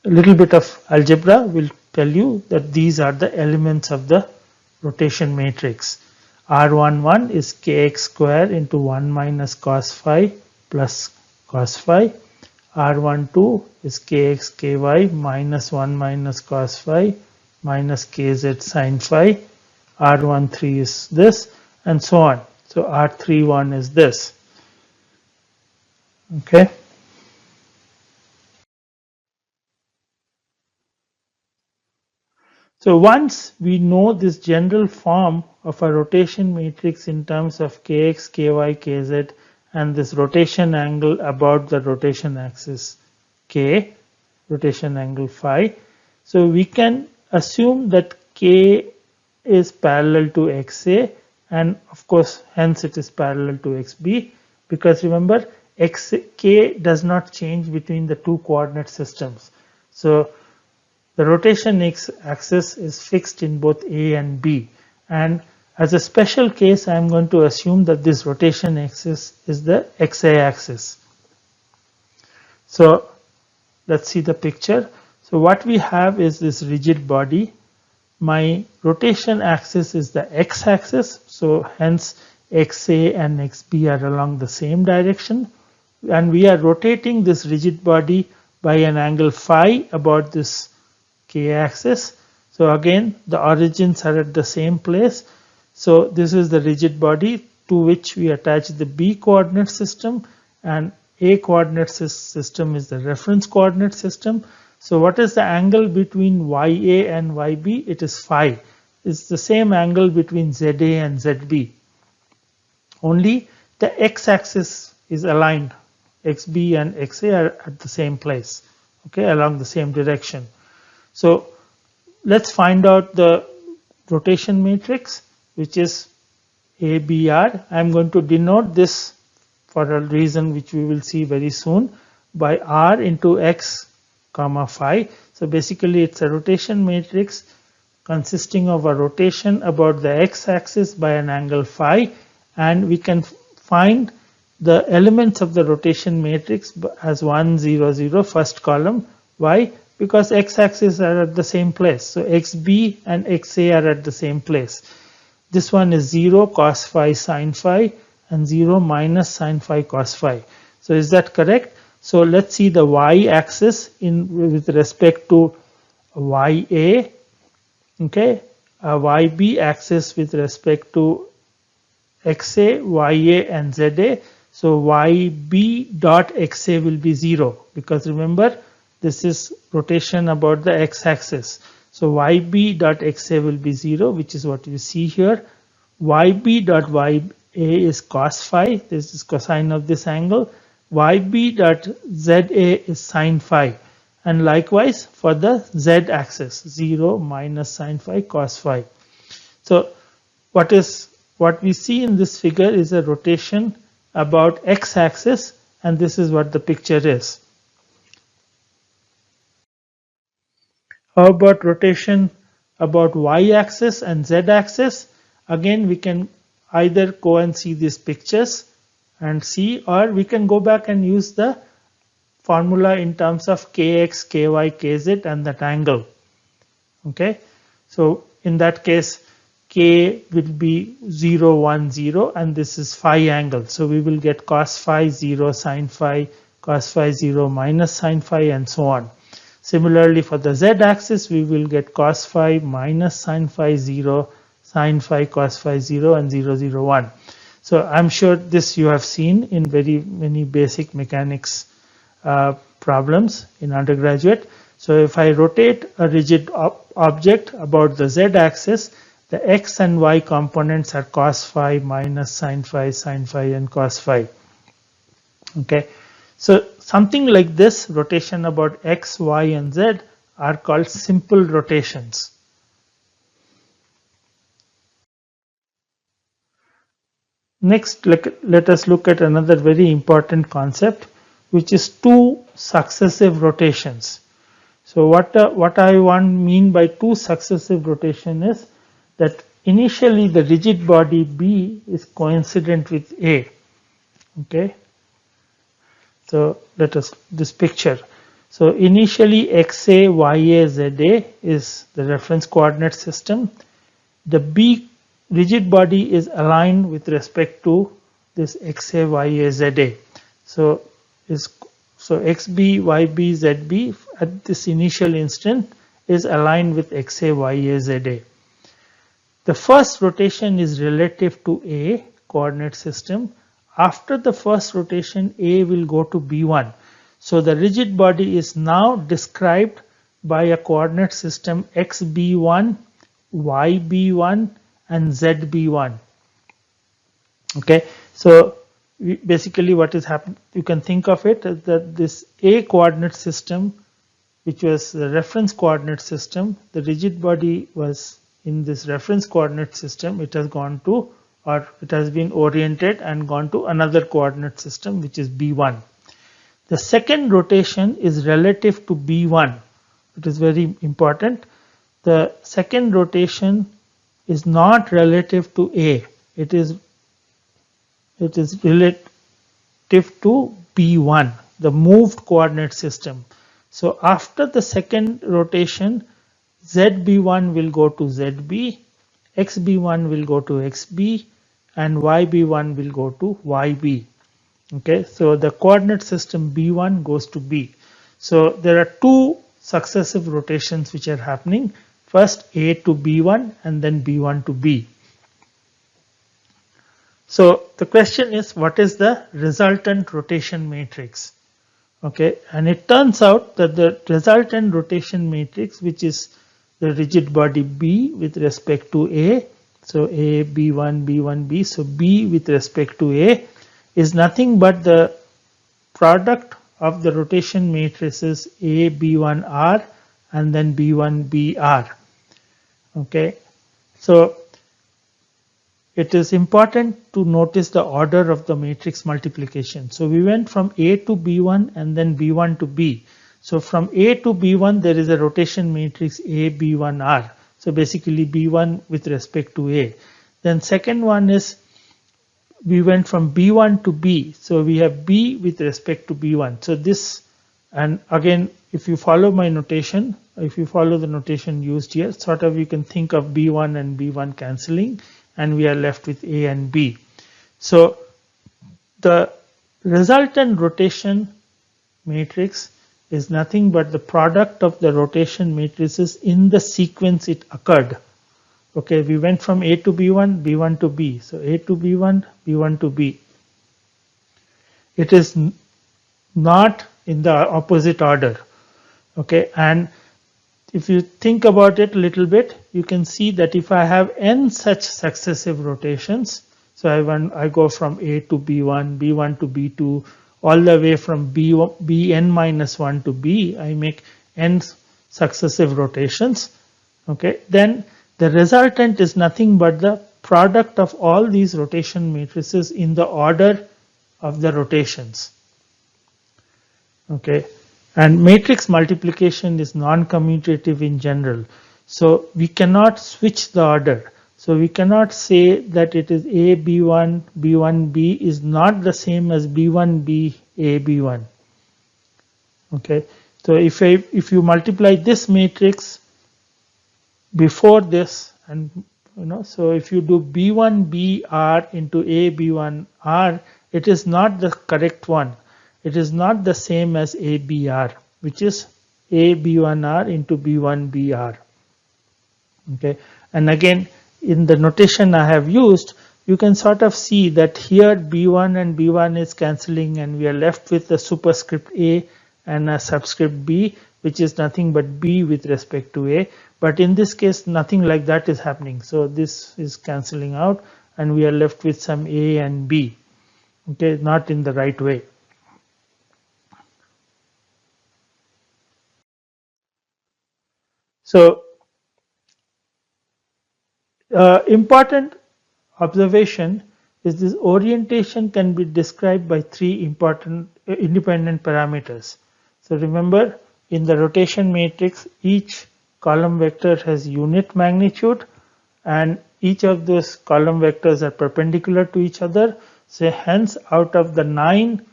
Speaker 1: a little bit of algebra will tell you that these are the elements of the rotation matrix. R11 is kx square into 1 minus cos phi plus cos phi. R12 is kx ky minus 1 minus cos phi minus kz sin phi. R13 is this, and so on. So R31 is this. Okay. So once we know this general form of a rotation matrix in terms of kx, ky, kz, and this rotation angle about the rotation axis k, rotation angle phi, so we can assume that k is parallel to xa, and of course hence it is parallel to xb, because remember k does not change between the two coordinate systems. So the rotation axis is fixed in both A and B, and as a special case I am going to assume that this rotation axis is the XA axis. So let's see the picture. So what we have is this rigid body. My rotation axis is the X axis, so hence XA and XB are along the same direction, and we are rotating this rigid body by an angle phi about this K axis. So again the origins are at the same place. So this is the rigid body to which we attach the B coordinate system, and A coordinate system is the reference coordinate system. So what is the angle between YA and YB? It is phi. It's the same angle between ZA and ZB. Only the X axis is aligned. XB and XA are at the same place, okay, along the same direction. So let's find out the rotation matrix, which is ABR. I'm going to denote this for a reason which we will see very soon by R into X comma phi. So basically it's a rotation matrix consisting of a rotation about the X axis by an angle phi, and we can find the elements of the rotation matrix as 1, 0, 0, first column. Why? Because X axis are at the same place. So XB and XA are at the same place. This one is 0 cos phi sin phi and 0 minus sin phi cos phi. So is that correct? So let's see the Y axis with respect to YA, okay, YB axis with respect to XA, YA and ZA. So YB dot XA will be 0, because remember this is rotation about the X axis. So YB dot XA will be 0, which is what you see here. YB dot YA is cos phi, this is cosine of this angle. YB dot ZA is sin phi, and likewise for the Z axis 0 minus sin phi cos phi. So what we see in this figure is a rotation about X axis, and this is what the picture is. How about rotation about Y axis and Z axis? Again, we can either go and see these pictures and see, or we can go back and use the formula in terms of kx, ky, kz and that angle. Okay, so in that case k will be 0, 1, 0, and this is phi angle. So we will get cos phi 0 sin phi, cos phi 0 minus sin phi, and so on. Similarly for the z axis we will get cos phi minus sin phi 0, sin phi cos phi 0 and 0, 0, 1. So I'm sure this you have seen in very many basic mechanics problems in undergraduate. So if I rotate a rigid object about the z axis, the x and y components are cos phi minus sin phi and cos phi. Okay, so something like this rotation about x, y and z are called simple rotations. Next, let us look at another very important concept, which is two successive rotations. So what I mean by two successive rotation is that initially the rigid body B is coincident with A. Okay, so let us this picture. So initially XA, YA, ZA is the reference coordinate system. The B rigid body is aligned with respect to this XA, YA, ZA. So XB, YB, ZB at this initial instant is aligned with XA, YA, ZA. The first rotation is relative to A coordinate system. After the first rotation, A will go to B1. So the rigid body is now described by a coordinate system xb1, yb1 and zb1. Okay, so basically what is happening, you can think of it as that this A coordinate system, which was the reference coordinate system, the rigid body was in this reference coordinate system, it has gone to, or it has been oriented and gone to another coordinate system, which is B1. The second rotation is relative to B1. It is very important. The second rotation is not relative to A. It is relative to B1, the moved coordinate system. So after the second rotation, ZB1 will go to ZB, XB1 will go to XB, and YB1 will go to YB. Okay, so the coordinate system B1 goes to B. So there are two successive rotations which are happening. First A to B1 and then B1 to B. So the question is, what is the resultant rotation matrix? Okay, and it turns out that the resultant rotation matrix, which is the rigid body B with respect to A, so A, B1, B1, B, so B with respect to A is nothing but the product of the rotation matrices A, B1R and then B1, BR. Okay, so it is important to notice the order of the matrix multiplication. So we went from A to B1 and then B1 to B. So from A to B1 there is a rotation matrix A, B1R. So basically B1 with respect to A. Then second one is we went from B1 to B. So we have B with respect to B1. So this, and again if you follow my notation, if you follow the notation used here, sort of you can think of B1 and B1 cancelling, and we are left with A and B. So the resultant rotation matrix is nothing but the product of the rotation matrices in the sequence it occurred. Okay, we went from A to B1, B1 to B. So A to B1, B1 to B. It is not in the opposite order. Okay, and if you think about it a little bit, you can see that if I have n such successive rotations, so I go from A to B1, B1 to B2, all the way from Bn minus 1 to B, I make n successive rotations. Okay, then the resultant is nothing but the product of all these rotation matrices in the order of the rotations. Okay, and matrix multiplication is non-commutative in general. So we cannot switch the order. So we cannot say that it is A, B1, B1, B is not the same as B1, B, A, B1. Okay, so if you multiply this matrix before this, and so if you do B1, BR into A, B1, R, it is not the correct one. It is not the same as ABR, which is AB1R into B1BR. Okay, and again in the notation I have used, you can sort of see that here B1 and B1 is cancelling and we are left with the superscript A and a subscript B, which is nothing but B with respect to A. But in this case nothing like that is happening. So this is cancelling out and we are left with some A and B. Okay, not in the right way. So important observation is this orientation can be described by three important independent parameters. So remember, in the rotation matrix each column vector has unit magnitude and each of those column vectors are perpendicular to each other. So hence out of the 9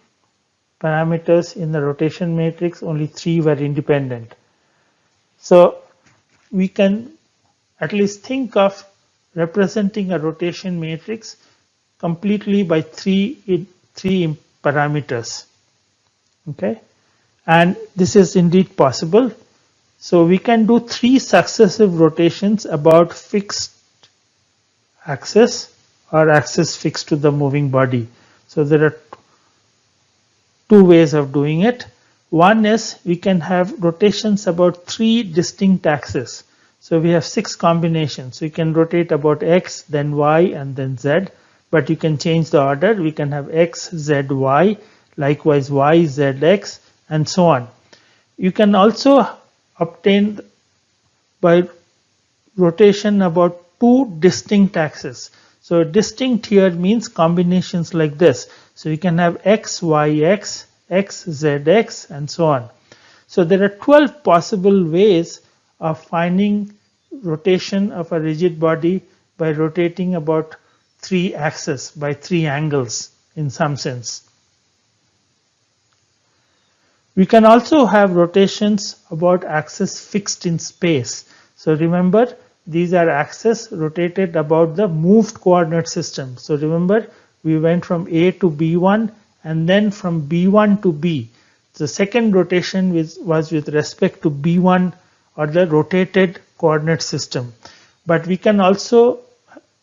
Speaker 1: parameters in the rotation matrix, only 3 were independent. So we can at least think of representing a rotation matrix completely by three parameters. Okay, and this is indeed possible. So we can do 3 successive rotations about fixed axis or axis fixed to the moving body. So there are two ways of doing it. One is we can have rotations about 3 distinct axes. So we have 6 combinations. So you can rotate about x, then y, and then z. But you can change the order. We can have x, z, y, likewise y, z, x, and so on. You can also obtain by rotation about 2 distinct axes. So distinct here means combinations like this. So you can have x, y, x, x, z, x, and so on. So there are 12 possible ways of finding rotation of a rigid body by rotating about 3 axes by 3 angles in some sense. We can also have rotations about axes fixed in space. So remember, these are axes rotated about the moved coordinate system. So remember, we went from A to B1 and then from B1 to B. The second rotation was with respect to B1 or the rotated coordinate system. But we can also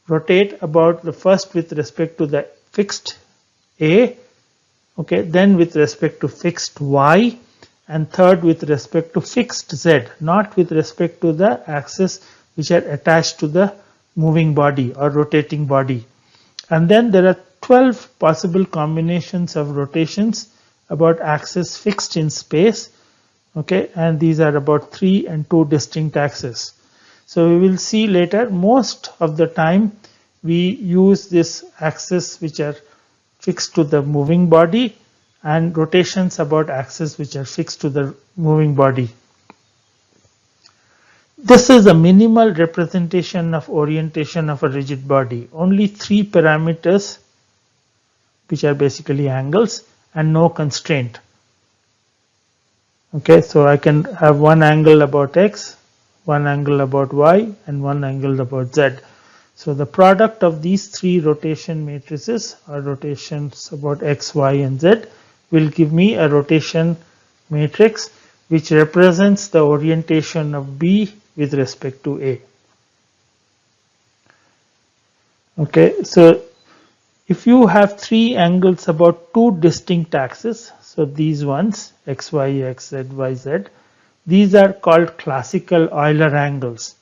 Speaker 1: rotate about the first with respect to the fixed A, okay, then with respect to fixed y, and third with respect to fixed z, not with respect to the axes which are attached to the moving body or rotating body. And then there are 12 possible combinations of rotations about axes fixed in space, okay, and these are about 3 and 2 distinct axes. So we will see later, most of the time we use this axis which are fixed to the moving body and rotations about axes which are fixed to the moving body. This is a minimal representation of orientation of a rigid body. Only 3 parameters which are basically angles and no constraint. Okay, so I can have one angle about x, one angle about y, and one angle about z. So the product of these 3 rotation matrices or rotations about x, y, and z will give me a rotation matrix which represents the orientation of B with respect to A. Okay, so if you have 3 angles about 2 distinct axes, so these ones x, y, x, z, y, z, these are called classical Euler angles.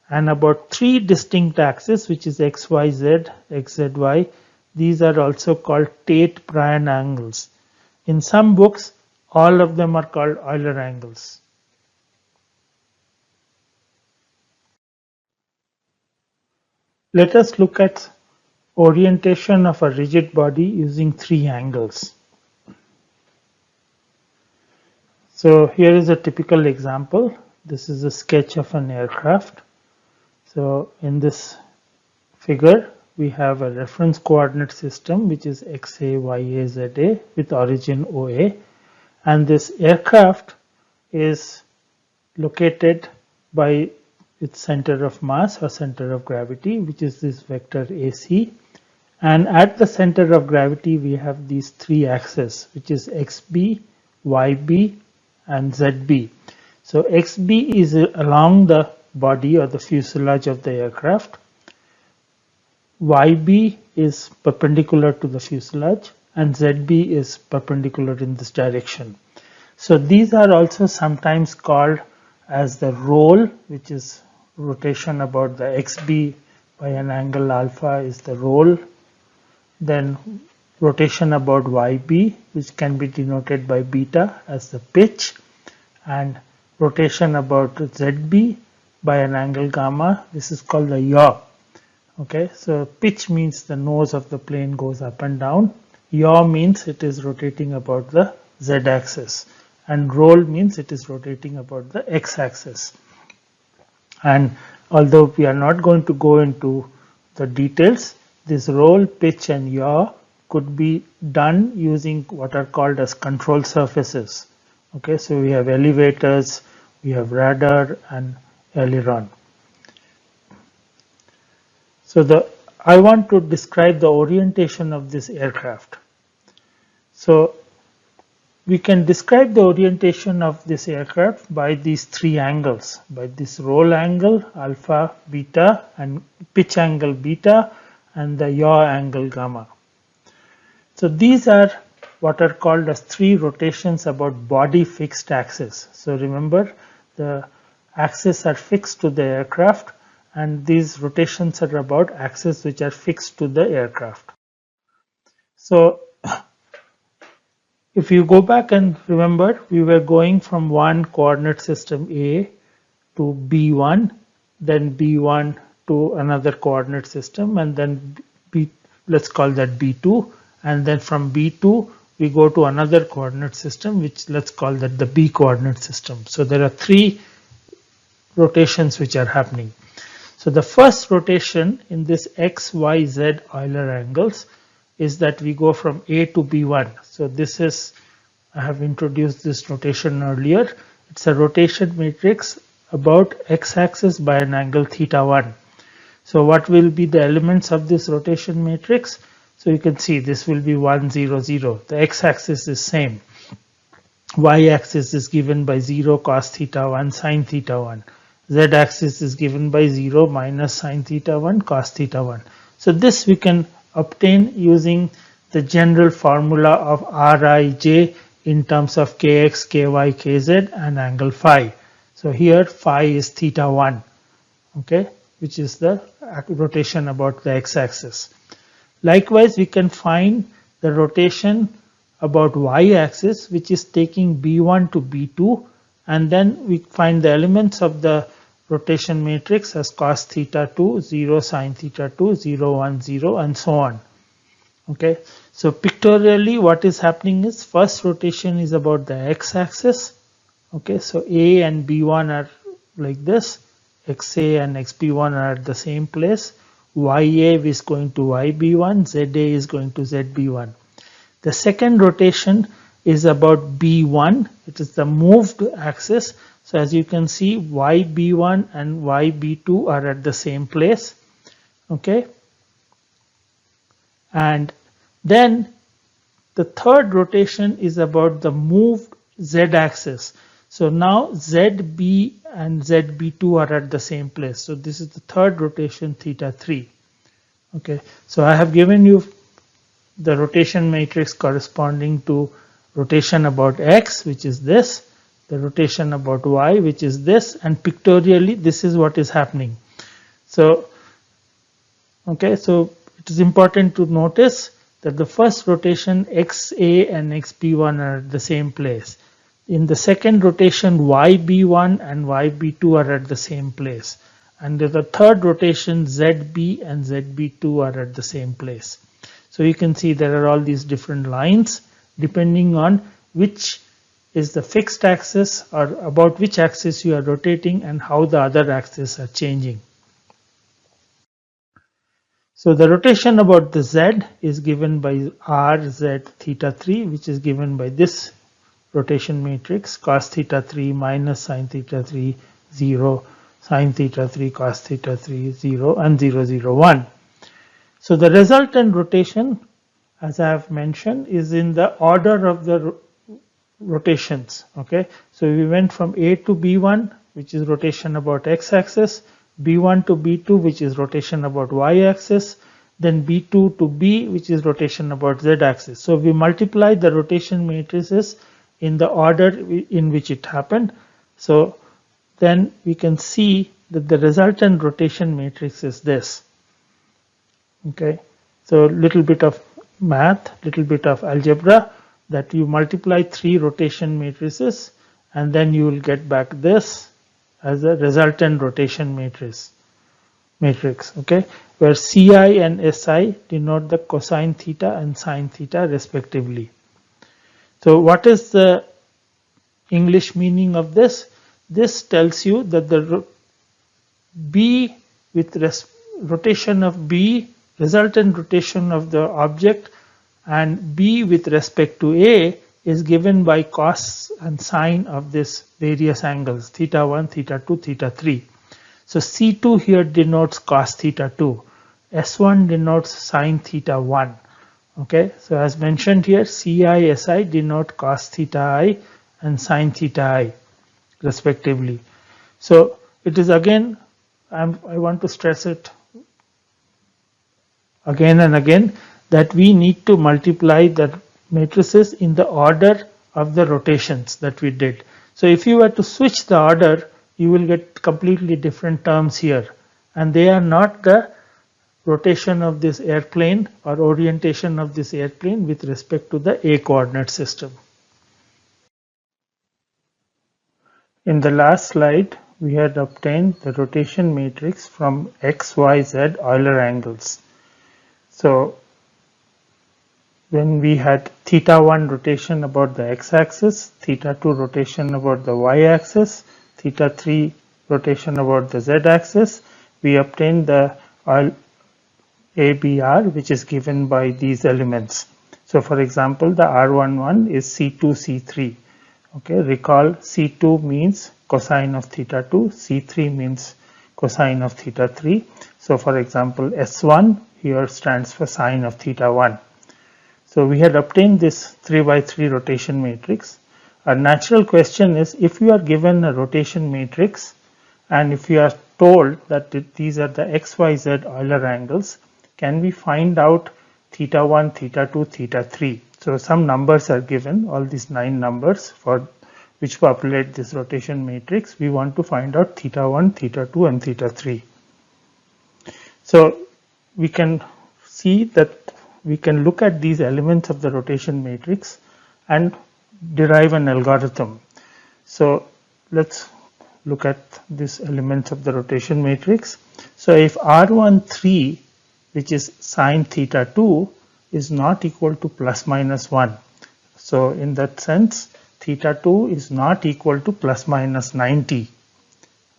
Speaker 1: And about 3 distinct axes, which is x, y, z, x, z, y, these are also called Tate-Bryan angles. In some books, all of them are called Euler angles. Let us look at orientation of a rigid body using 3 angles. So here is a typical example. This is a sketch of an aircraft. So in this figure, we have a reference coordinate system which is XA, YA, ZA with origin OA, and this aircraft is located by its center of mass or center of gravity, which is this vector AC, and at the center of gravity we have these 3 axes, which is XB, YB, and ZB. So XB is along the body or the fuselage of the aircraft. YB is perpendicular to the fuselage and ZB is perpendicular in this direction. So these are also sometimes called as the roll, which is rotation about the XB by an angle alpha is the roll. Then rotation about YB, which can be denoted by beta as the pitch, and rotation about ZB by an angle gamma, this is called the yaw. Okay, so pitch means the nose of the plane goes up and down. Yaw means it is rotating about the z-axis, and roll means it is rotating about the x-axis. And although we are not going to go into the details, this roll, pitch, and yaw could be done using what are called as control surfaces. Okay, so we have elevators, we have rudder and aileron. So I want to describe the orientation of this aircraft. So we can describe the orientation of this aircraft by these three angles, by this roll angle alpha, beta, and pitch angle beta, and the yaw angle gamma. So these are what are called as three rotations about body fixed axis. So remember, the axes are fixed to the aircraft, and these rotations are about axes which are fixed to the aircraft. So if you go back and remember, we were going from one coordinate system A to B1, then B1 to another coordinate system, and then B, let's call that B2, and then from B2 we go to another coordinate system, which let's call that the B coordinate system. So there are three rotations which are happening. So the first rotation in this X, Y, Z Euler angles is that we go from A to B1. So this is, I have introduced this notation earlier. It's a rotation matrix about x-axis by an angle θ1. So what will be the elements of this rotation matrix? So you can see this will be 1, 0, 0. The x-axis is same. Y-axis is given by 0 cos θ1 sin θ1. Z-axis is given by 0 minus sin θ1 cos θ1. So this we can obtain using the general formula of Rij in terms of kx, ky, kz and angle phi. So here phi is θ1, okay, which is the rotation about the x-axis. Likewise, we can find the rotation about y-axis, which is taking B1 to B2, and then we find the elements of the rotation matrix as cos θ2, 0 sin θ2, 0, 1, 0 and so on. Okay, so pictorially what is happening is first rotation is about the x-axis. Okay, so A and B1 are like this, XA and XB1 are at the same place, YA is going to YB1, ZA is going to ZB1. The second rotation is about B1, it is the moved axis. So as you can see, YB1 and YB2 are at the same place. Okay, and then the third rotation is about the moved z-axis. So now ZB and ZB2 are at the same place. So this is the third rotation θ3. Okay, so I have given you the rotation matrix corresponding to rotation about x, which is this, the rotation about y, which is this, and pictorially this is what is happening. So okay, so it is important to notice that the first rotation XA and XB1 are at the same place. In the second rotation YB1 and YB2 are at the same place. And in the third rotation ZB and ZB2 are at the same place. So you can see there are all these different lines depending on which is the fixed axis or about which axis you are rotating and how the other axes are changing. So the rotation about the Z is given by RZ θ3, which is given by this rotation matrix cos θ3 minus sin θ3 0 sin θ3 cos θ3 0 and 0 0 1. So the resultant rotation, as I have mentioned, is in the order of the rotations. Okay, so we went from A to B1, which is rotation about x-axis, B1 to B2, which is rotation about y-axis, then B2 to B, which is rotation about z-axis. So we multiply the rotation matrices in the order in which it happened. So then we can see that the resultant rotation matrix is this. Okay, so little bit of math, little bit of algebra, that you multiply three rotation matrices and then you will get back this as a resultant rotation matrix. Okay, where Ci and Si denote the cosine theta and sine theta respectively. So what is the English meaning of this? This tells you that the B with rotation of B, resultant rotation of the object, and B with respect to A is given by cos and sine of this various angles θ1, θ2, θ3. So C2 here denotes cos θ2, S1 denotes sine θ1. Okay, so as mentioned here, CI, SI denote cos theta I and sin theta I respectively. So it is again, I want to stress it again and again that we need to multiply the matrices in the order of the rotations that we did. So if you were to switch the order, you will get completely different terms here, and they are not the rotation of this airplane or orientation of this airplane with respect to the A coordinate system. In the last slide, we had obtained the rotation matrix from x, y, z Euler angles. So when we had theta 1 rotation about the x-axis, theta 2 rotation about the y-axis, theta 3 rotation about the z-axis, we obtained the ABR, which is given by these elements. So for example, the R11 is C2, C3. Okay, recall C2 means cosine of theta 2, C3 means cosine of theta 3. So for example, S1 here stands for sine of theta 1. So we had obtained this 3 by 3 rotation matrix. A natural question is, if you are given a rotation matrix and if you are told that these are the XYZ Euler angles, can we find out theta 1, theta 2, theta 3? So some numbers are given, all these 9 numbers for which populate this rotation matrix. We want to find out theta 1, theta 2 and theta 3. So we can see that we can look at these elements of the rotation matrix and derive an algorithm. So let's look at these elements of the rotation matrix. So if R13, which is sine theta 2, is not equal to plus minus 1. So in that sense, theta 2 is not equal to plus minus 90.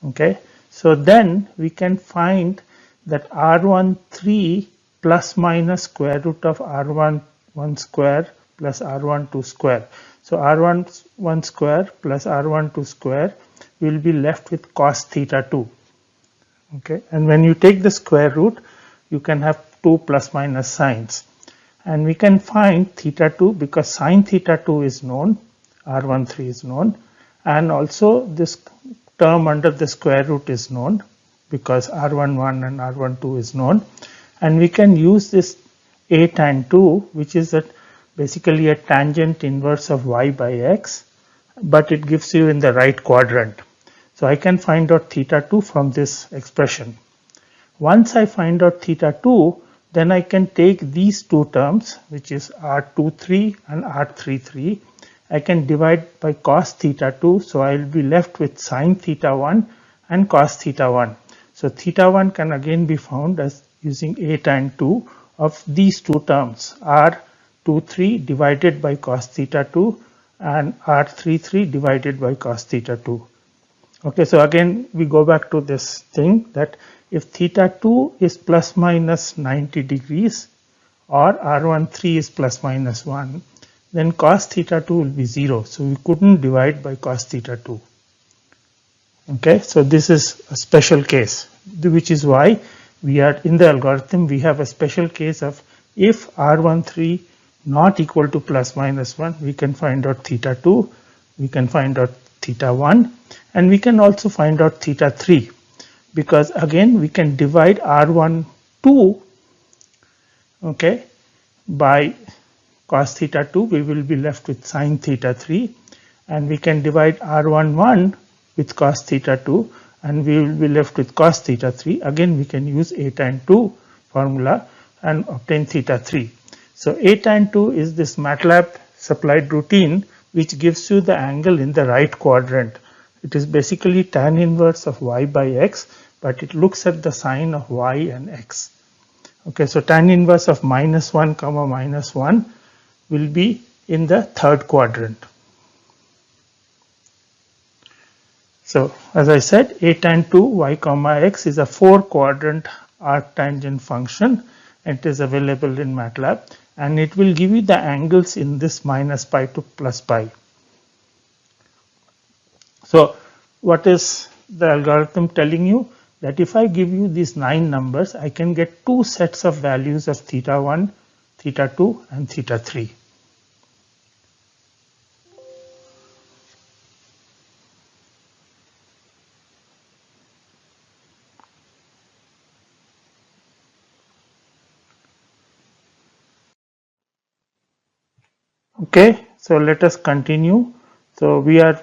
Speaker 1: Okay, so then we can find that R13 plus minus square root of R11 square plus R12 square. So R11 square plus R12 square will be left with cos theta 2. Okay, and when you take the square root, you can have 2 plus minus signs. And we can find theta 2 because sine theta 2 is known, R13 is known, and also this term under the square root is known because R11 and R12 is known. And we can use this A tan 2, which is basically a tangent inverse of y by x, but it gives you in the right quadrant. So I can find out theta 2 from this expression. Once I find out theta 2, then I can take these two terms, which is R23 and R33. I can divide by cos theta 2, so I will be left with sine theta 1 and cos theta 1. So theta 1 can again be found as using A tan 2 of these two terms, R23 divided by cos theta 2 and R33 divided by cos theta 2. Okay, so again we go back to this thing that if theta 2 is plus minus 90 degrees or R13 is plus minus 1, then cos theta 2 will be 0. So we couldn't divide by cos theta 2. Okay, so this is a special case, which is why we are in the algorithm, we have a special case of if R13 not equal to plus minus 1, we can find out theta 2, we can find out theta 1, and we can also find out theta 3, because again we can divide R12, okay, by cos theta 2, we will be left with sine theta 3, and we can divide R11 with cos theta 2, and we will be left with cos theta 3. Again we can use A tan 2 formula and obtain theta 3. So A tan 2 is this MATLAB supplied routine which gives you the angle in the right quadrant. It is basically tan inverse of y by x, but it looks at the sign of y and x. Okay, so tan inverse of minus 1 comma minus 1 will be in the third quadrant. So as I said, A tan 2 y comma x is a 4-quadrant arctangent function. It is available in MATLAB and it will give you the angles in this minus pi to plus pi. So what is the algorithm telling you? That if I give you these 9 numbers, I can get 2 sets of values of theta 1, theta 2 and theta 3. Okay, so let us continue. So we are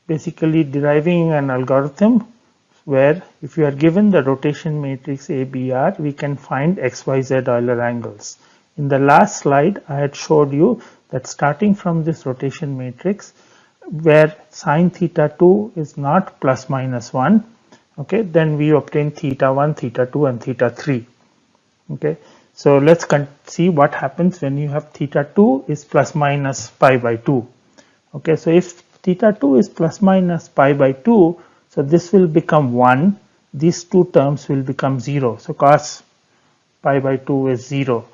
Speaker 1: basically deriving an algorithm where if you are given the rotation matrix ABR, we can find XYZ Euler angles. In the last slide, I had showed you that starting from this rotation matrix, where sine theta 2 is not plus minus 1, okay, then we obtain theta 1, theta 2 and theta 3. Okay, so let's see what happens when you have theta 2 is plus minus pi by 2. Okay, so if theta 2 is plus minus pi by 2, so this will become 1, these two terms will become 0. So cos pi by 2 is 0.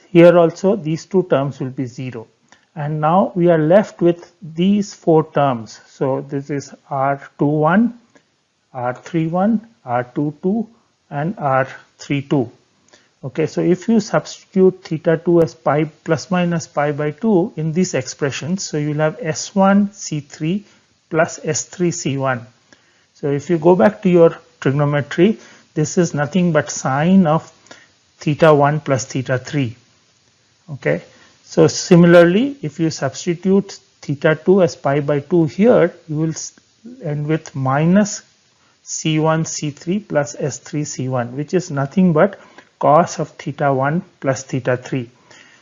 Speaker 1: Here also these two terms will be 0. And now we are left with these four terms. So this is R21, R31, R22 and R32. Okay, so if you substitute theta 2 as pi plus minus pi by 2 in these expressions, so you'll have S1 C3 plus S3 C1. So if you go back to your trigonometry, this is nothing but sine of theta 1 plus theta 3. Okay, so similarly, if you substitute theta 2 as pi by 2 here, you will end with minus C1 C3 plus S3 C1, which is nothing but cos of theta 1 plus theta 3.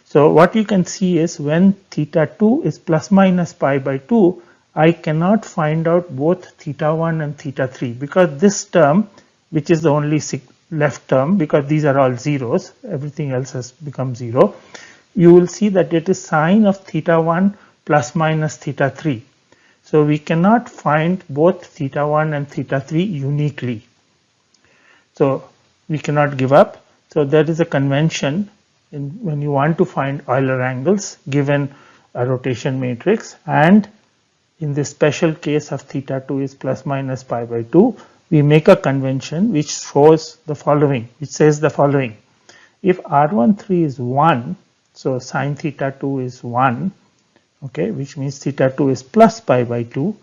Speaker 1: So what you can see is when theta 2 is plus minus pi by 2, I cannot find out both theta 1 and theta 3 because this term, which is the only left term, because these are all zeros, everything else has become 0, you will see that it is sine of theta 1 plus minus theta 3. So we cannot find both theta 1 and theta 3 uniquely. So we cannot give up. So there is a convention when you want to find Euler angles given a rotation matrix, and in this special case of theta 2 is plus minus pi by 2, we make a convention which shows the following, which says the following. If R13 is 1, so sine theta 2 is 1, okay, which means theta 2 is plus pi by 2,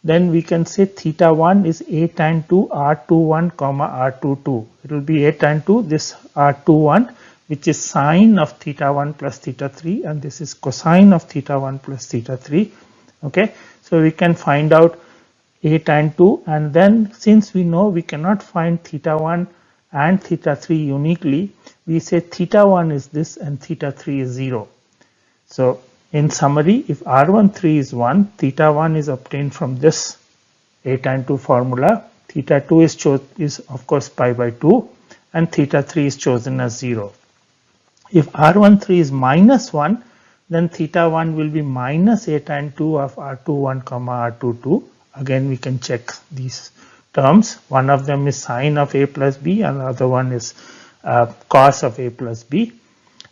Speaker 1: then we can say theta 1 is a tan 2 R21 comma R22. It will be a tan 2, this R21, which is sine of theta 1 plus theta 3, and this is cosine of theta 1 plus theta 3. Okay, so we can find out a tan 2, and then since we know we cannot find theta 1 and theta 3 uniquely, we say theta 1 is this and theta 3 is 0. So in summary, if R13 is 1, theta 1 is obtained from this a tan 2 formula, theta 2 is of course pi by 2, and theta 3 is chosen as 0. If R13 is minus 1, then theta 1 will be minus a tan 2 of R21 comma R22. Again, we can check these terms. One of them is sine of a plus b, and the other one is cos of a plus b.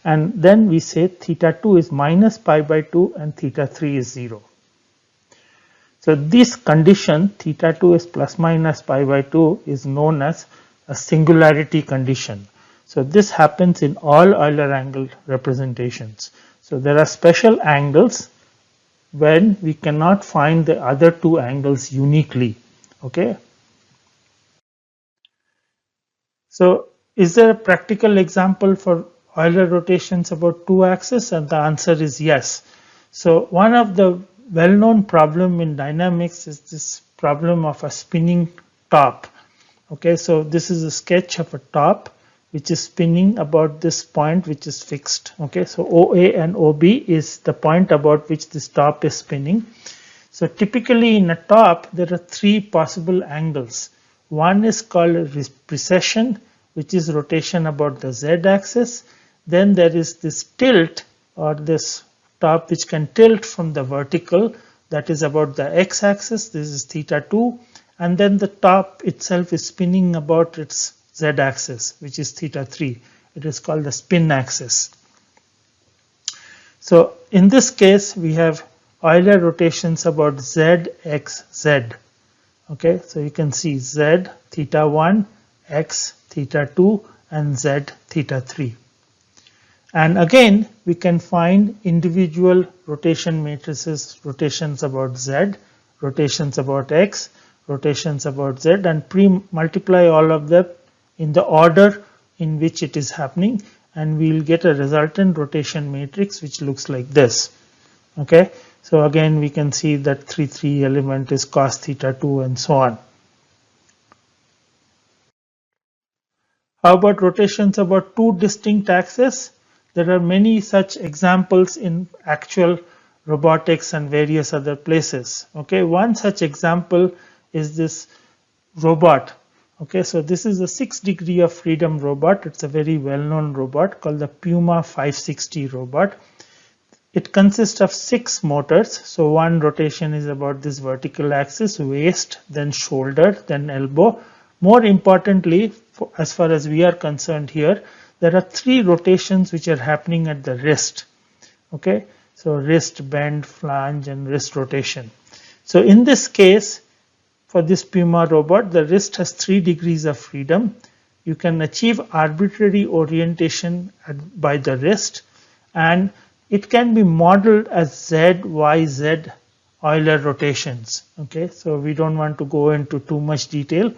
Speaker 1: And then we say theta 2 is minus pi by 2 and theta 3 is 0. So this condition, theta 2 is plus minus pi by 2, is known as a singularity condition. So this happens in all Euler angle representations. So there are special angles when we cannot find the other two angles uniquely. Okay. So is there a practical example for Euler rotations about two axes? And the answer is yes. So one of the well-known problem in dynamics is this problem of a spinning top. Okay, so this is a sketch of a top which is spinning about this point which is fixed. Okay, so OA and OB is the point about which this top is spinning. So typically in a top there are three possible angles. One is called precession, which is rotation about the z-axis. Then there is this tilt, or this top which can tilt from the vertical, that is about the x-axis. This is theta 2, and then the top itself is spinning about its z-axis, which is theta 3. It is called the spin axis. So in this case we have Euler rotations about z, x, z. Okay, so you can see z theta 1, x theta 2 and z theta 3. And again, we can find individual rotation matrices, rotations about z, rotations about x, rotations about z, and multiply all of them in the order in which it is happening, and we'll get a resultant rotation matrix which looks like this. Okay, so again we can see that 3 element is cos theta 2 and so on. How about rotations about two distinct axes? There are many such examples in actual robotics and various other places. Okay, one such example is this robot. Okay, so this is a 6 degree of freedom robot. It's a very well-known robot called the Puma 560 robot. It consists of 6 motors. So one rotation is about this vertical axis, waist, then shoulder, then elbow. More importantly, as far as we are concerned here, there are 3 rotations which are happening at the wrist. Okay, so wrist, bend, flange, and wrist rotation. So in this case, for this Puma robot, the wrist has 3 degrees of freedom. You can achieve arbitrary orientation by the wrist, and it can be modeled as Z, Y, Z Euler rotations. Okay, so we don't want to go into too much detail,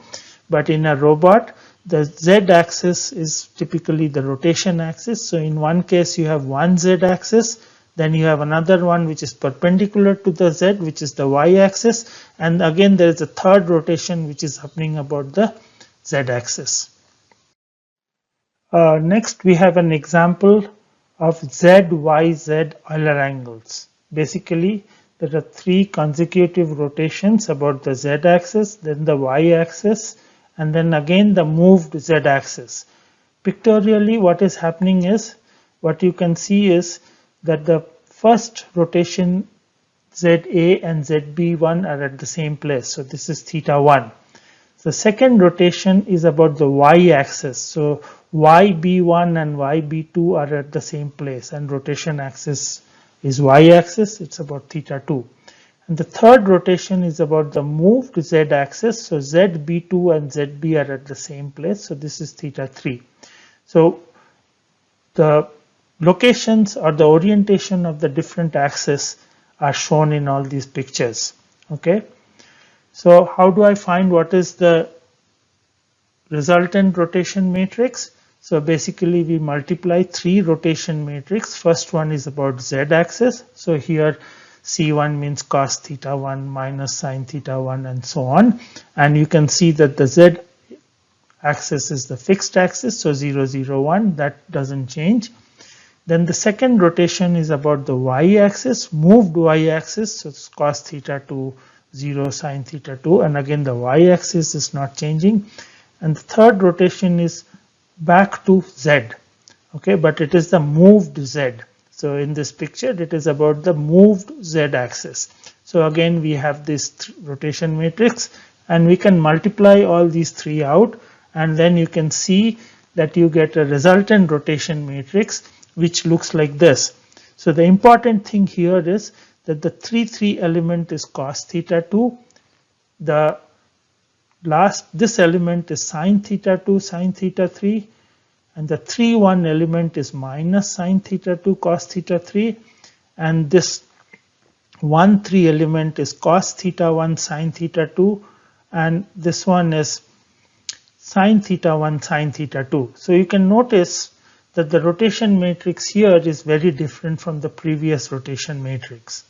Speaker 1: but in a robot, the Z axis is typically the rotation axis. So in one case, you have one Z axis, then you have another one which is perpendicular to the Z, which is the Y axis, and again there is a third rotation which is happening about the Z axis. Next, we have an example of Z, Y, Z Euler angles. Basically, there are 3 consecutive rotations about the Z axis, then the Y axis, and then again the moved Z axis. Pictorially, what is happening is, what you can see is that the first rotation ZA and ZB1 are at the same place. So this is theta 1. The second rotation is about the Y axis. So YB1 and YB2 are at the same place, and rotation axis is Y axis. It's about theta 2. And the third rotation is about the moved Z axis. So ZB2 and ZB are at the same place. So this is theta 3. So the locations or the orientation of the different axes are shown in all these pictures. Okay. So how do I find what is the resultant rotation matrix? So basically we multiply 3 rotation matrix. First one is about Z axis. So here C1 means cos theta 1 minus sin theta 1 and so on. And you can see that the Z axis is the fixed axis. So 0, 0, 1, that doesn't change. Then the second rotation is about the Y axis, moved Y axis. So it's cos theta 2, 0, sin theta 2. And again the Y axis is not changing. And the third rotation is back to Z. Okay, but it is the moved Z. So in this picture, it is about the moved Z axis. So again, we have this rotation matrix, and we can multiply all these 3 out, and then you can see that you get a resultant rotation matrix, which looks like this. So the important thing here is that the 3 element is cos theta 2. This element is sin theta 2, sin theta 3. And the 3, 1 element is minus sin theta 2 cos theta 3, and this 1, 3 element is cos theta 1 sin theta 2, and this one is sin theta 1 sin theta 2. So you can notice that the rotation matrix here is very different from the previous rotation matrix.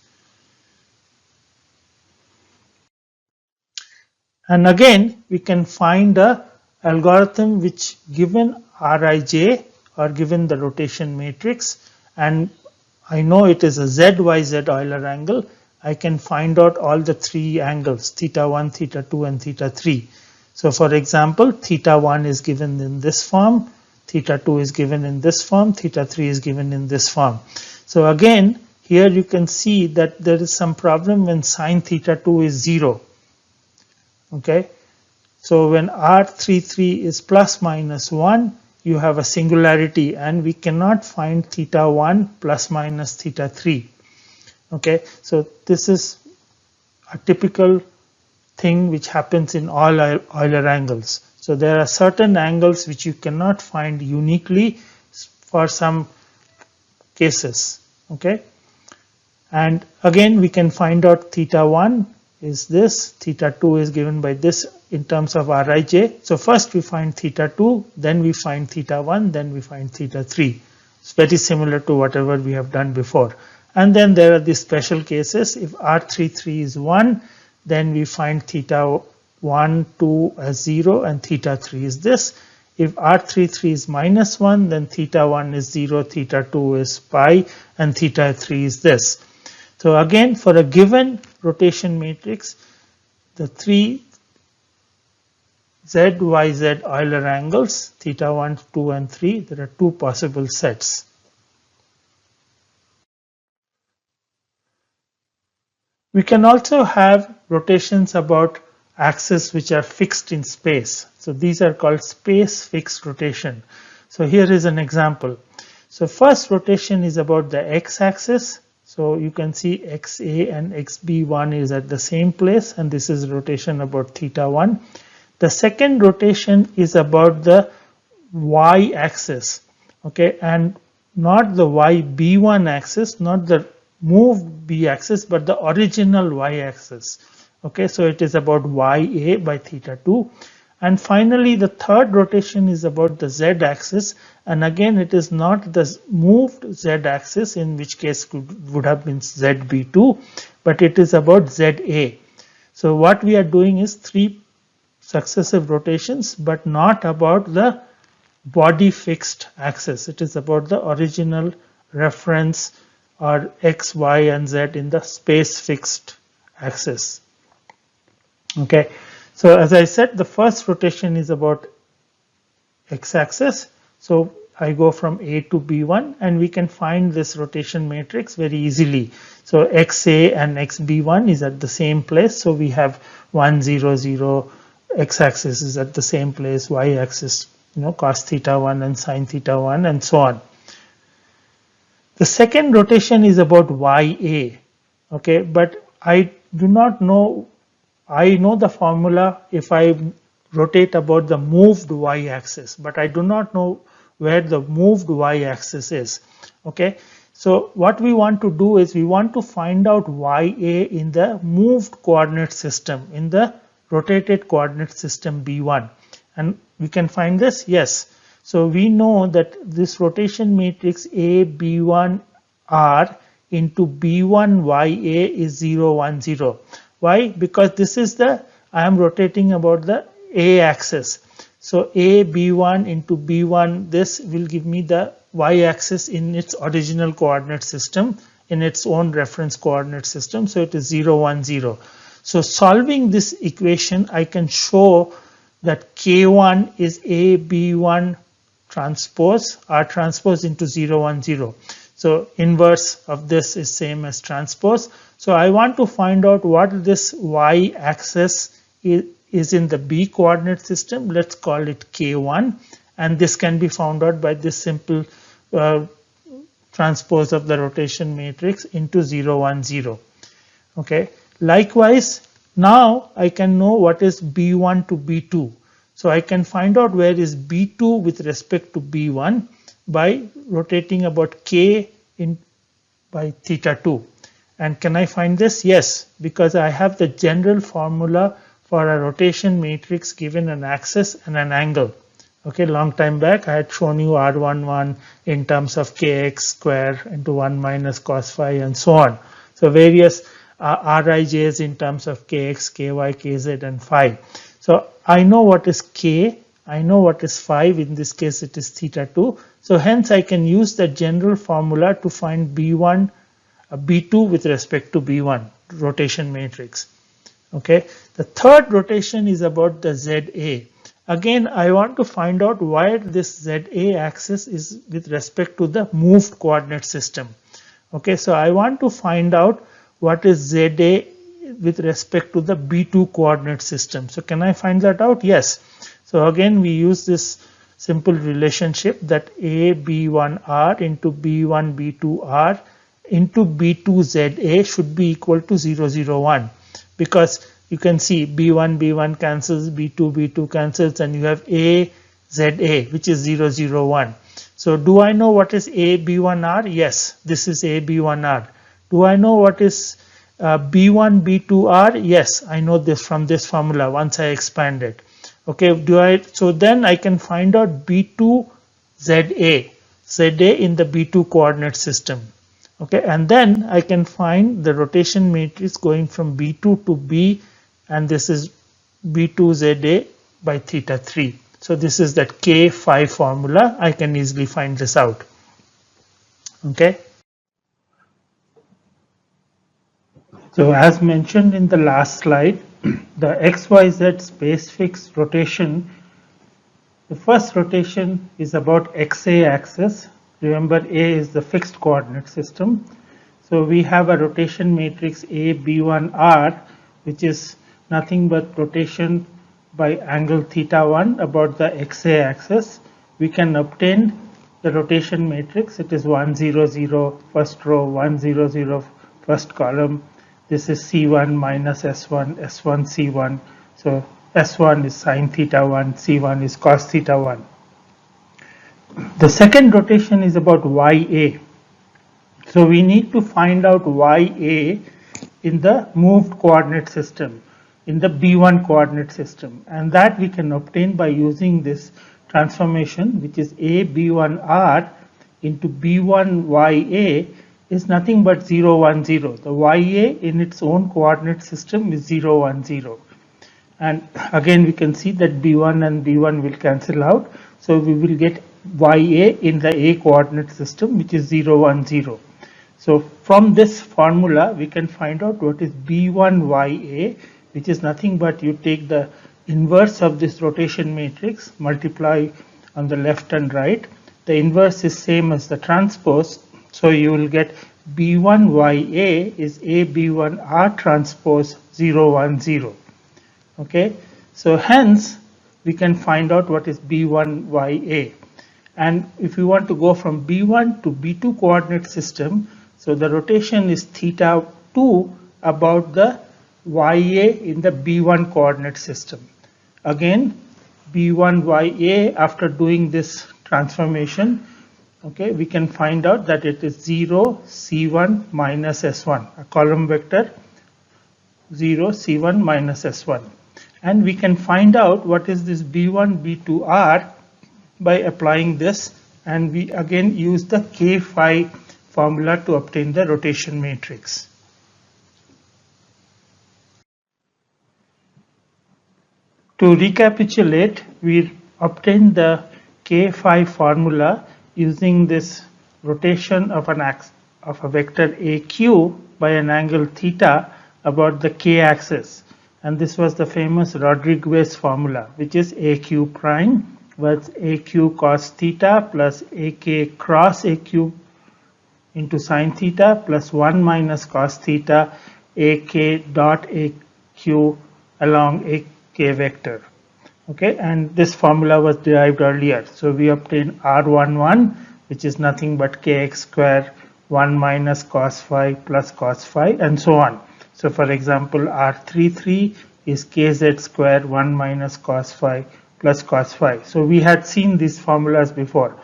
Speaker 1: And again, we can find a algorithm which, given Rij or given the rotation matrix, and I know it is a ZYZ Euler angle, I can find out all the 3 angles, theta 1, theta 2, and theta 3. So for example, theta 1 is given in this form, theta 2 is given in this form, theta 3 is given in this form. So again, here you can see that there is some problem when sin theta 2 is 0. Okay. So when R33 is plus minus 1, you have a singularity, and we cannot find theta 1 plus minus theta 3. Okay, so this is a typical thing which happens in all Euler angles. So there are certain angles which you cannot find uniquely for some cases. Okay, and again we can find out theta 1 is this, theta 2 is given by this in terms of Rij. So first we find theta 2, then we find theta 1, then we find theta 3. It's very similar to whatever we have done before. And then there are these special cases. If R33 is 1, then we find theta 1, 2 as 0 and theta 3 is this. If R33 is minus 1, then theta 1 is 0, theta 2 is pi, and theta 3 is this. So again, for a given rotation matrix, the three Z, Y, Z Euler angles, theta 1, 2, and 3, there are two possible sets. We can also have rotations about axes which are fixed in space. So these are called space fixed rotation. So here is an example. So first rotation is about the x-axis. So you can see XA and XB1 is at the same place, and this is rotation about theta 1. The second rotation is about the y-axis, okay, and not the YB1 axis, not the moved b-axis, but the original y-axis. Okay, so it is about YA by theta 2. And finally, the third rotation is about the z-axis, and again it is not the moved z-axis, in which case would have been ZB2, but it is about ZA. So what we are doing is three successive rotations, but not about the body fixed axis. It is about the original reference or X, Y, and Z in the space fixed axis. Okay, so as I said, the first rotation is about x-axis. So I go from A to B1, and we can find this rotation matrix very easily. So XA and XB1 is at the same place. So we have 1, 0, 0. X-axis is at the same place. Y-axis, cos theta 1 and sin theta 1, and so on. The second rotation is about YA. Okay, but I do not know. I know the formula if I rotate about the moved y-axis, but I do not know where the moved y-axis is. Okay, so what we want to do is we want to find out YA in the moved coordinate system, in the rotated coordinate system B1. And we can find this, yes. So we know that this rotation matrix A B1 R into B1 YA is 0, 1, 0. Why? Because this is I am rotating about the A axis. So A B1 into B1, this will give me the Y axis in its original coordinate system, in its own reference coordinate system. So it is 0, 1, 0. So solving this equation, I can show that K1 is A B1 transpose R transpose into 0, 1, 0. So inverse of this is same as transpose. So I want to find out what this y axis is in the B coordinate system. Let's call it K1, and this can be found out by this simple transpose of the rotation matrix into 0, 1, 0. Okay. Likewise, now I can know what is B1 to B2. So I can find out where is B2 with respect to B1 by rotating about K by theta 2. And can I find this? Yes, because I have the general formula for a rotation matrix given an axis and an angle. Okay, long time back I had shown you R11 in terms of kx square into 1 minus cos phi and so on. So various Rij's in terms of kx, ky, kz and phi. So I know what is k, I know what is phi, in this case it is theta 2. So hence I can use the general formula to find B1, B2 with respect to B1 rotation matrix. Okay, the third rotation is about the ZA. Again, I want to find out where this ZA axis is with respect to the moved coordinate system. Okay, so I want to find out what is ZA with respect to the B2 coordinate system. So can I find that out? Yes. So again, we use this simple relationship that A B1R into B1 B2R into B2 ZA should be equal to 0, 0, 1, because you can see B1 B1 cancels, B2 B2 cancels, and you have A ZA, which is 0, 0, 1. So do I know what is A B1R? Yes, this is A B1R. Do I know what is B1 B2R? Yes, I know this from this formula once I expand it. Okay, so then I can find out B2 ZA in the B2 coordinate system. Okay, and then I can find the rotation matrix going from B2 to B, and this is B2 ZA by theta 3. So this is that K phi formula. I can easily find this out. Okay. So as mentioned in the last slide, the XYZ space fixed rotation, the first rotation is about XA axis. Remember, A is the fixed coordinate system. So we have a rotation matrix A B1R, which is nothing but rotation by angle theta 1 about the XA axis. We can obtain the rotation matrix. It is 1 0 0 first row, 1 0 0 first column. This is C1 minus S1, S1 C1. So S1 is sine theta 1, C1 is cos theta 1. The second rotation is about YA. So we need to find out YA in the moved coordinate system, in the B1 coordinate system, and that we can obtain by using this transformation, which is A B1R into B1 YA is nothing but 0 1 0. The YA in its own coordinate system is 0 1 0, and again we can see that B1 and B1 will cancel out, so we will get YA in the A coordinate system, which is 0 1 0. So from this formula we can find out what is B1 YA, which is nothing but you take the inverse of this rotation matrix, multiply on the left and right. The inverse is same as the transpose, so you will get B1 YA is A B1 R transpose 0 1 0. Okay, so hence we can find out what is B1 YA. And if we want to go from B1 to B2 coordinate system, so the rotation is theta 2 about the YA in the B1 coordinate system. Again, B1 YA, after doing this transformation, okay, we can find out that it is 0 C1 minus S1, a column vector 0 C1 minus S1. And we can find out what is this B1 B2R by applying this, and we again use the K phi formula to obtain the rotation matrix. To recapitulate, we obtained the K phi formula using this rotation of a vector AQ by an angle theta about the K axis, and this was the famous Rodriguez formula, which is AQ prime was AQ cos theta plus AK cross AQ into sine theta plus 1 minus cos theta AK dot AQ along AK vector. Okay, and this formula was derived earlier. So we obtain R11, which is nothing but kx square 1 minus cos phi plus cos phi, and so on. So for example, R33 is kz square 1 minus cos phi plus cos phi. So we had seen these formulas before.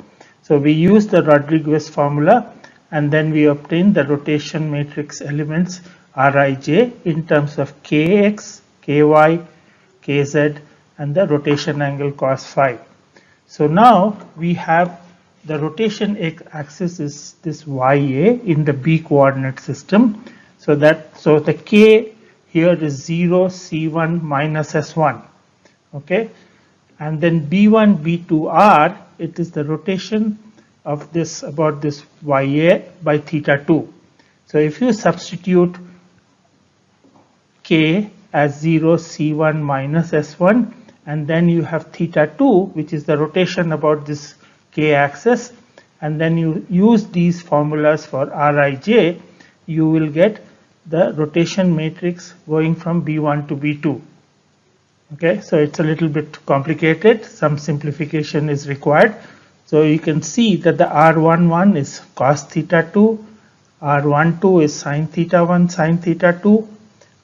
Speaker 1: So we use the Rodriguez formula, and then we obtain the rotation matrix elements Rij in terms of kx, ky, kz, and the rotation angle cos phi. So now we have the rotation axis is this Ya in the B coordinate system. So the k here is 0 C1 minus S1. Okay, and then B1 B2R, it is the rotation of this about this Ya by theta 2. So if you substitute k as 0 C1 minus S1, and then you have theta 2, which is the rotation about this k axis, and then you use these formulas for Rij, you will get the rotation matrix going from B1 to B2. Okay, so it's a little bit complicated, some simplification is required. So you can see that the R11 is cos theta 2, R12 is sin theta 1 sin theta 2,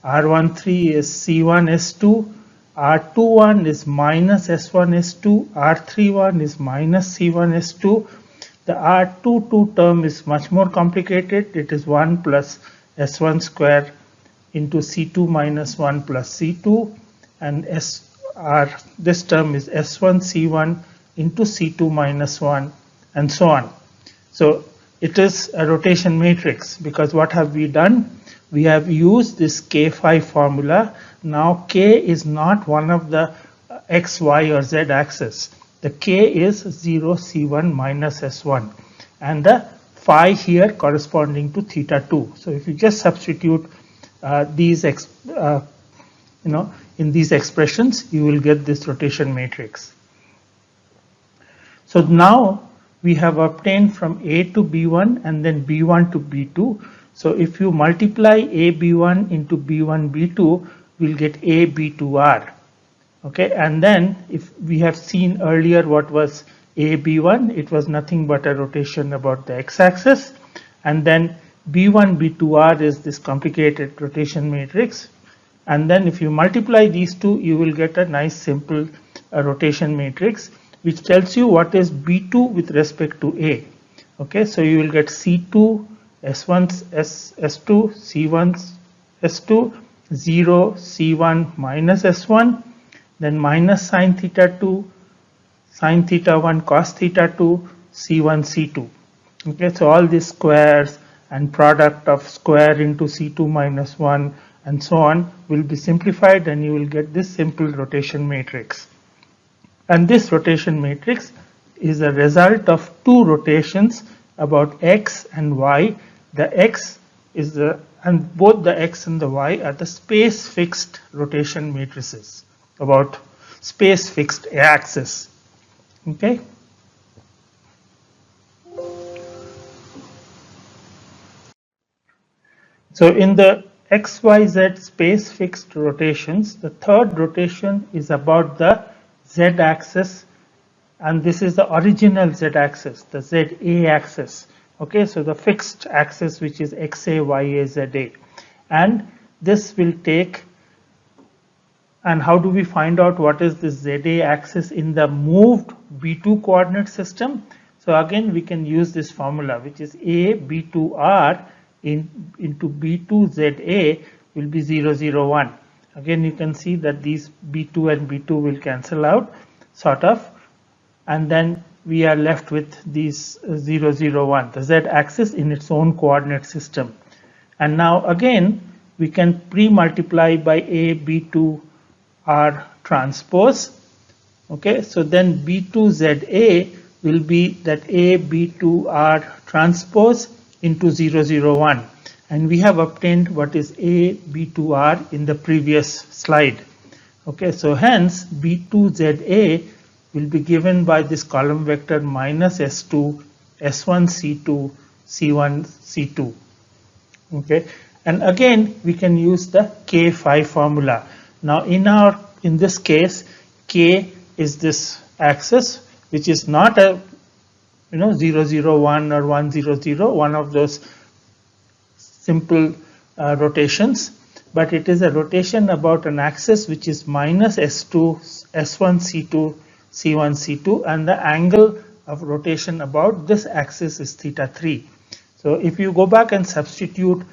Speaker 1: R13 is C1 S2, R21 is minus S1 S2, R31 is minus C1 S2. The R22 term is much more complicated. It is 1 plus S1 square into C2 minus 1 plus C2, and this term is S1 C1 into C2 minus 1, and so on. So it is a rotation matrix, because what have we done? We have used this K5 formula. Now K is not one of the X, Y or Z axis. The K is 0, C1 minus S1, and the phi here corresponding to theta 2. So if you just substitute these in these expressions, you will get this rotation matrix. So now we have obtained from A to B1 and then B1 to B2. So if you multiply A B1 into B1 B2, we'll get A B2R. Okay, and then if we have seen earlier what was A B1, it was nothing but a rotation about the x-axis, and then B1 B2R is this complicated rotation matrix, and then if you multiply these two, you will get a nice simple rotation matrix which tells you what is B2 with respect to A. Okay, so you will get C2 S1 S2 C1 S2 0 C1 minus S1, then minus sine theta 2 sine theta 1 cos theta 2 C1 C2. Okay, so all these squares and product of square into C2 minus 1 and so on will be simplified, and you will get this simple rotation matrix. And this rotation matrix is a result of two rotations about x and y. The x is and both the x and the y are the space fixed rotation matrices about space fixed axis. Okay. So in the XYZ space fixed rotations, the third rotation is about the Z axis, and this is the original Z axis, the ZA axis. Okay, so the fixed axis which is XA, YA, ZA, and this will take. And how do we find out what is this ZA axis in the moved B2 coordinate system? So again we can use this formula, which is A B2R into B2 ZA will be 0, 0, 1. Again you can see that these B2 and B2 will cancel out sort of, and then we are left with these 0, 0, 1, the Z axis in its own coordinate system. And now again we can pre-multiply by A B2 R transpose. Okay, so then B2 ZA will be that A B2 R transpose into 0, 0, 1, and we have obtained what is A B2 R in the previous slide. Okay, so hence B2 ZA will be given by this column vector minus S2 S1 C2 C1 C2. Okay, and again we can use the K5 formula. Now in this case, K is this axis which is not a 0, 0, 1 or 1, 0, 0, one of those simple rotations, but it is a rotation about an axis which is minus S2 S1 C2 C1 C2, and the angle of rotation about this axis is theta 3. So if you go back and substitute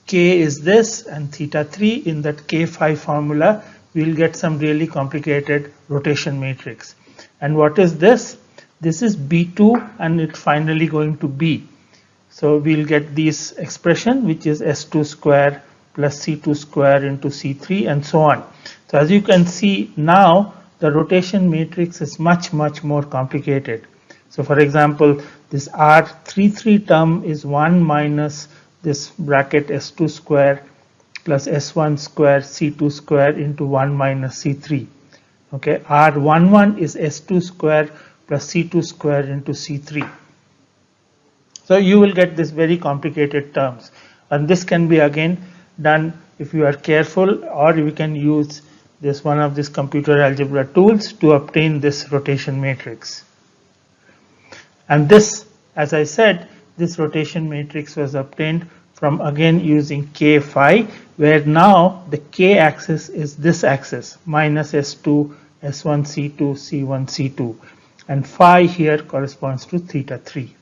Speaker 1: K is this and theta 3 in that K5 formula, we will get some really complicated rotation matrix. And what is this? This is B2 and it's finally going to B. So we'll get this expression which is S2 square plus C2 square into C3 and so on. So as you can see now, the rotation matrix is much more complicated. So for example, this R33 term is 1 minus this bracket S2 square plus S1 square C2 square into 1 minus C3. Okay, R11 is S2 square plus C2 square into C3. So you will get this very complicated terms, and this can be again done if you are careful, or we can use this one of these computer algebra tools to obtain this rotation matrix. And this, as I said, this rotation matrix was obtained from again using K phi, where now the K axis is this axis minus S2 S1 C2 C1 C2, and phi here corresponds to theta 3.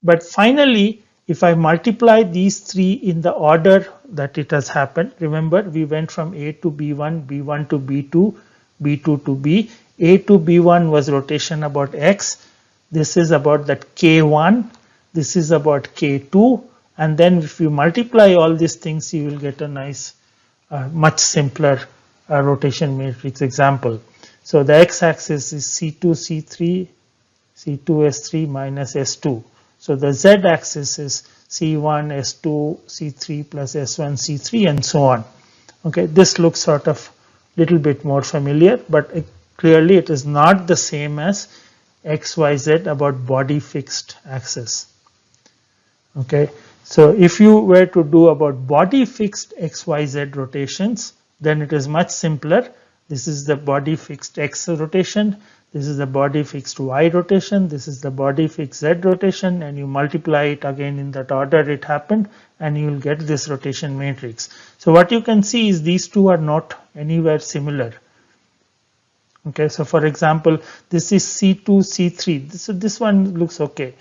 Speaker 1: But finally, if I multiply these three in the order that it has happened, remember we went from A to B1, B1 to B2, B2 to B. A to B1 was rotation about X. This is about that K1. This is about K2. And then if you multiply all these things, you will get a nice, much simpler rotation matrix example. So the x-axis is C2, C3, C2, S3 minus S2. So the z-axis is C1, S2, C3 plus S1, C3 and so on. Okay, this looks sort of little bit more familiar, but clearly it is not the same as x, y, z about body fixed axis. Okay, so if you were to do about body fixed x, y, z rotations, then it is much simpler. This is the body fixed x rotation. This is the body fixed y rotation. This is the body fixed z rotation, and you multiply it again in that order it happened, and you will get this rotation matrix. So what you can see is these two are not anywhere similar. Okay, so for example, this is C2, C3. So this one looks okay.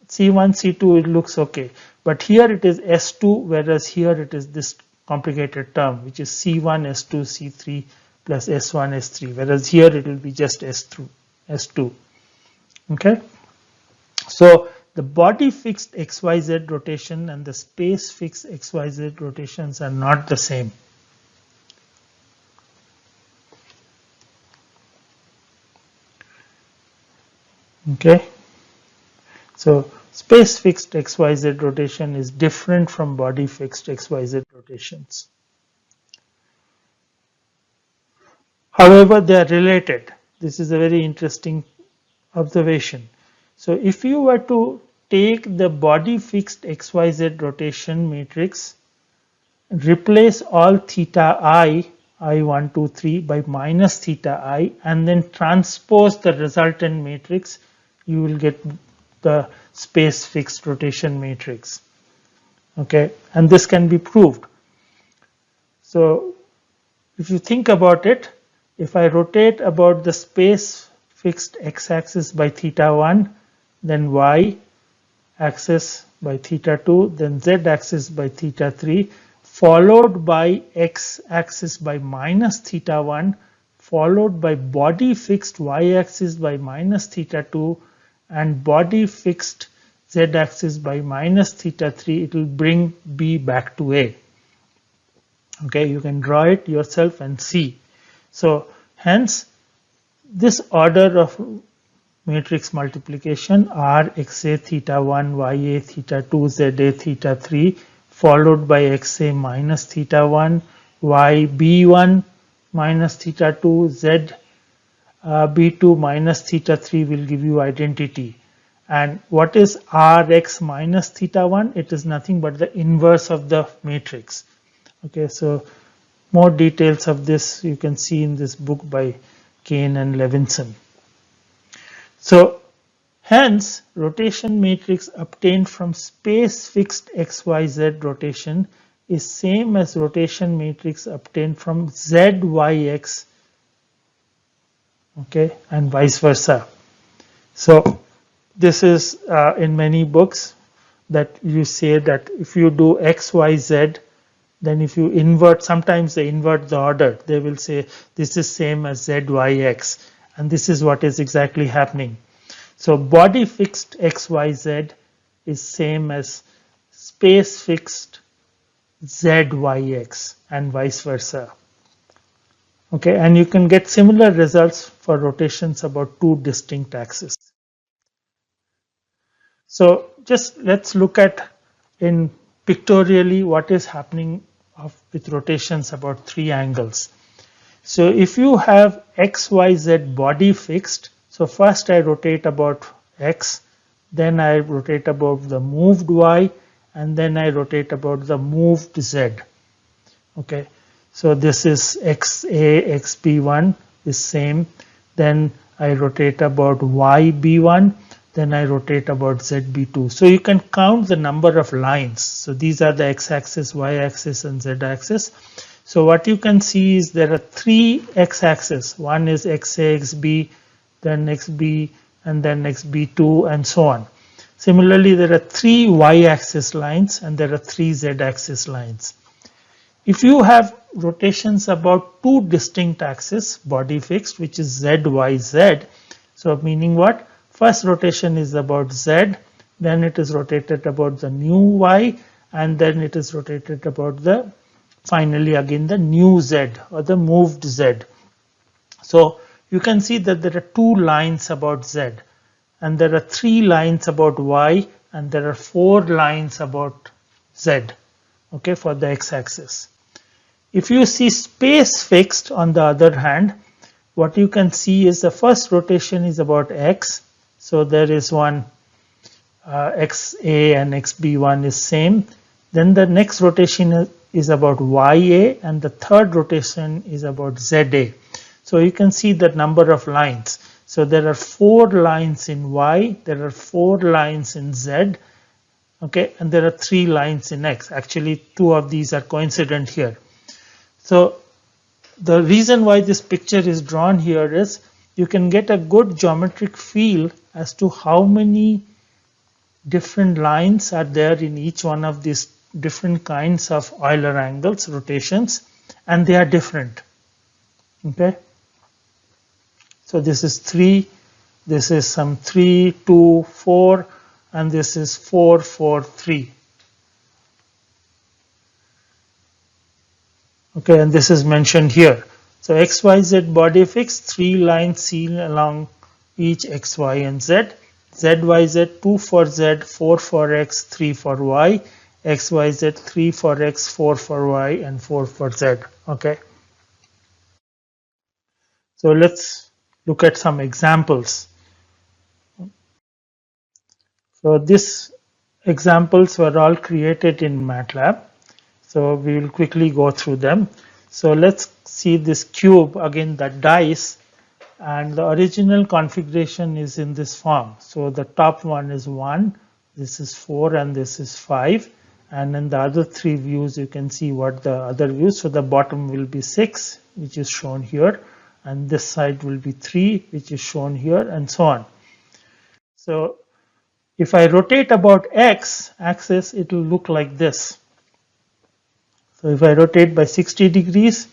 Speaker 1: C1, C2, it looks okay. But here it is S2, whereas here it is this complicated term, which is C1, S2, C3 plus S1, S3, whereas here it will be just S2. Okay. So the body fixed XYZ rotation and the space fixed XYZ rotations are not the same. Okay. So space fixed XYZ rotation is different from body fixed XYZ rotations. However, they are related. This is a very interesting observation. So if you were to take the body fixed XYZ rotation matrix, replace all theta I1, 2, 3 by minus theta I, and then transpose the resultant matrix, you will get the space fixed rotation matrix. Okay, and this can be proved. So if you think about it, if I rotate about the space fixed x-axis by theta 1, then y axis by theta 2, then z axis by theta 3, followed by x axis by minus theta 1, followed by body fixed y axis by minus theta 2, and body fixed z axis by minus theta 3, it will bring B back to A. Okay, you can draw it yourself and see. So hence this order of matrix multiplication R xa theta 1, ya theta 2, za theta 3, followed by xa minus theta 1, yb1 minus theta 2, z b2 minus theta 3 will give you identity. And what is Rx minus theta 1? It is nothing but the inverse of the matrix. Okay, so more details of this you can see in this book by Kane and Levinson. So hence rotation matrix obtained from space fixed XYZ rotation is same as rotation matrix obtained from ZYX, okay, and vice versa. So this is in many books that you say that if you do XYZ, then if you invert, sometimes they invert the order, they will say this is same as ZYX, and this is what is exactly happening. So body fixed XYZ is same as space fixed ZYX and vice versa. Okay, and you can get similar results for rotations about two distinct axes. So just let's look at in pictorially what is happening with rotations about three angles. So if you have XYZ body fixed, so first I rotate about X, then I rotate about the moved Y, and then I rotate about the moved Z. Okay, so this is XA, XB1 is same, then I rotate about YB1, then I rotate about ZB2. So you can count the number of lines. So these are the x-axis, y-axis, and z-axis. So what you can see is there are three x-axis. One is XA, XB, then XB, and then XB2, and so on. Similarly, there are 3 y-axis lines and there are 3 z-axis lines. If you have rotations about 2 distinct axes, body fixed, which is z, y, z, so meaning what? First rotation is about z, then it is rotated about the new y, and then it is rotated about the finally again the new z or the moved z. So you can see that there are 2 lines about z, and there are 3 lines about y, and there are 4 lines about z, okay, for the x-axis. If you see space fixed, on the other hand, what you can see is the first rotation is about x, so there is one xa and xb1 is same. Then the next rotation is about ya, and the third rotation is about za. So you can see the number of lines. So there are 4 lines in y, there are 4 lines in z, okay, and there are 3 lines in x. Actually, 2 of these are coincident here. So the reason why this picture is drawn here is you can get a good geometric feel as to how many different lines are there in each one of these different kinds of Euler angles, rotations, and they are different. Okay. So this is 3, this is some 3, 2, 4, and this is 4, 4, 3. Okay, and this is mentioned here. So x, y, z body fixed, 3 lines seen along each x, y, and z. Z, y, z, 2 for z, 4 for x, 3 for y. X, y, z, 3 for x, 4 for y, and 4 for z. Okay. So let's look at some examples. So these examples were all created in MATLAB. So we will quickly go through them. So let's see this cube, again the dice, and the original configuration is in this form. So the top one is 1, this is 4, and this is 5. And in the other 3 views you can see what the other views. So the bottom will be 6, which is shown here, and this side will be 3, which is shown here, and so on. So if I rotate about x axis, it will look like this. So if I rotate by 60 degrees,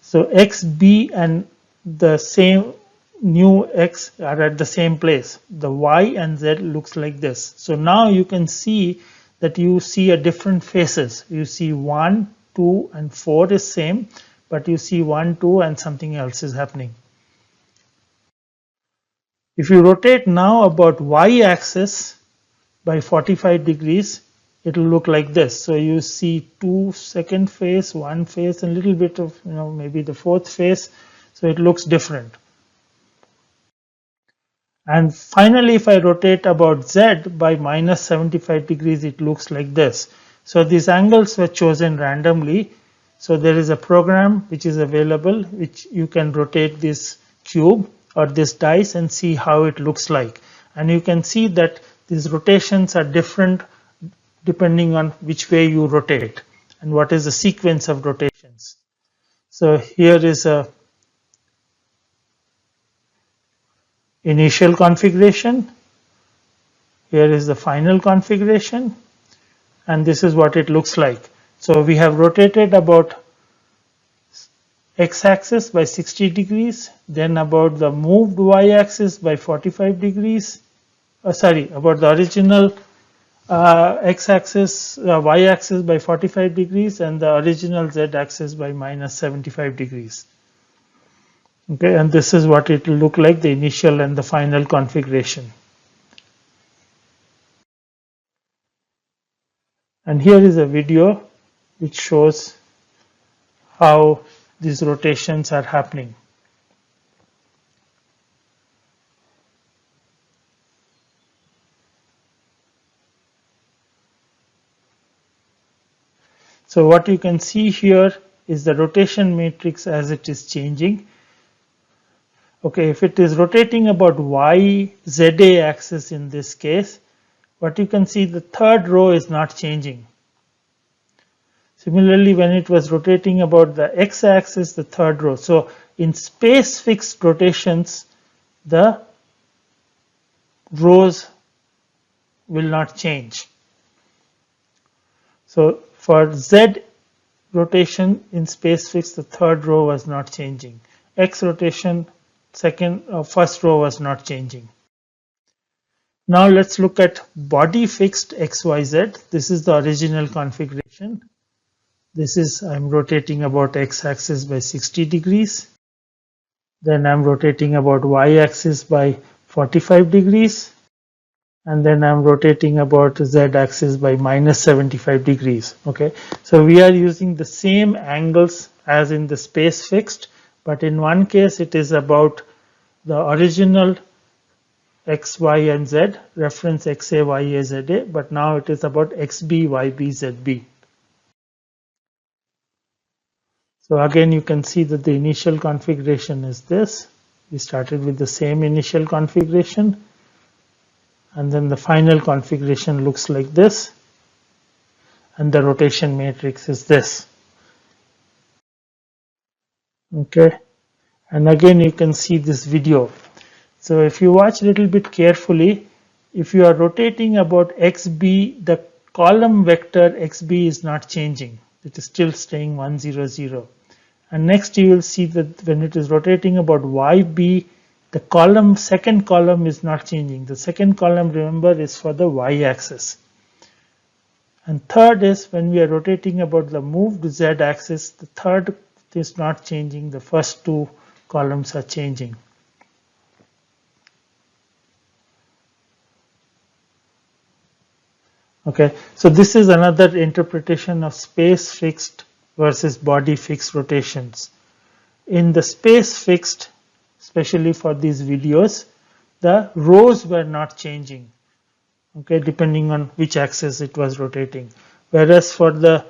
Speaker 1: so x, b, and the same new x are at the same place. The y and z looks like this. So now you can see that you see a different faces. You see 1, 2, and 4 is same, but you see 1, 2, and something else is happening. If you rotate now about y-axis by 45 degrees, it will look like this. So you see 2 second face, 1 face, and a little bit of, maybe the 4th face. So it looks different. And finally, if I rotate about z by minus 75 degrees, it looks like this. So these angles were chosen randomly. So there is a program which is available, which you can rotate this cube or this dice and see how it looks like. And you can see that these rotations are different depending on which way you rotate and what is the sequence of rotations. So here is a initial configuration, here is the final configuration, and this is what it looks like. So we have rotated about x-axis by 60 degrees, then about the moved y-axis by 45 degrees, about the original x-axis, y-axis by 45 degrees, and the original z-axis by minus 75 degrees. Okay, and this is what it will look like, the initial and the final configuration. And here is a video which shows how these rotations are happening. So what you can see here is the rotation matrix as it is changing. Okay, if it is rotating about y, za axis in this case, what you can see, the third row is not changing. Similarly, when it was rotating about the x-axis, the third row. So in space-fixed rotations, the rows will not change. So for Z rotation in space fixed, the third row was not changing. X rotation, first row was not changing. Now let's look at body fixed XYZ. This is the original configuration. This is, I'm rotating about X axis by 60 degrees. Then I'm rotating about Y axis by 45 degrees. And then I'm rotating about Z axis by minus 75 degrees. Okay, so we are using the same angles as in the space fixed, but in one case it is about the original X, Y, and Z, reference XA, YA, ZA, but now it is about XB, YB, ZB. So again, you can see that the initial configuration is this. We started with the same initial configuration, and then the final configuration looks like this, and the rotation matrix is this. Okay, and again you can see this video. So if you watch a little bit carefully, if you are rotating about XB, the column vector XB is not changing. It is still staying 1, 0, 0. And next you will see that when it is rotating about YB, the second column is not changing. The second column, remember, is for the Y axis. And third is when we are rotating about the moved Z axis, the third is not changing. The first two columns are changing. Okay, so this is another interpretation of space fixed versus body fixed rotations. In the space fixed, especially for these videos, the rows were not changing, okay, depending on which axis it was rotating. Whereas for the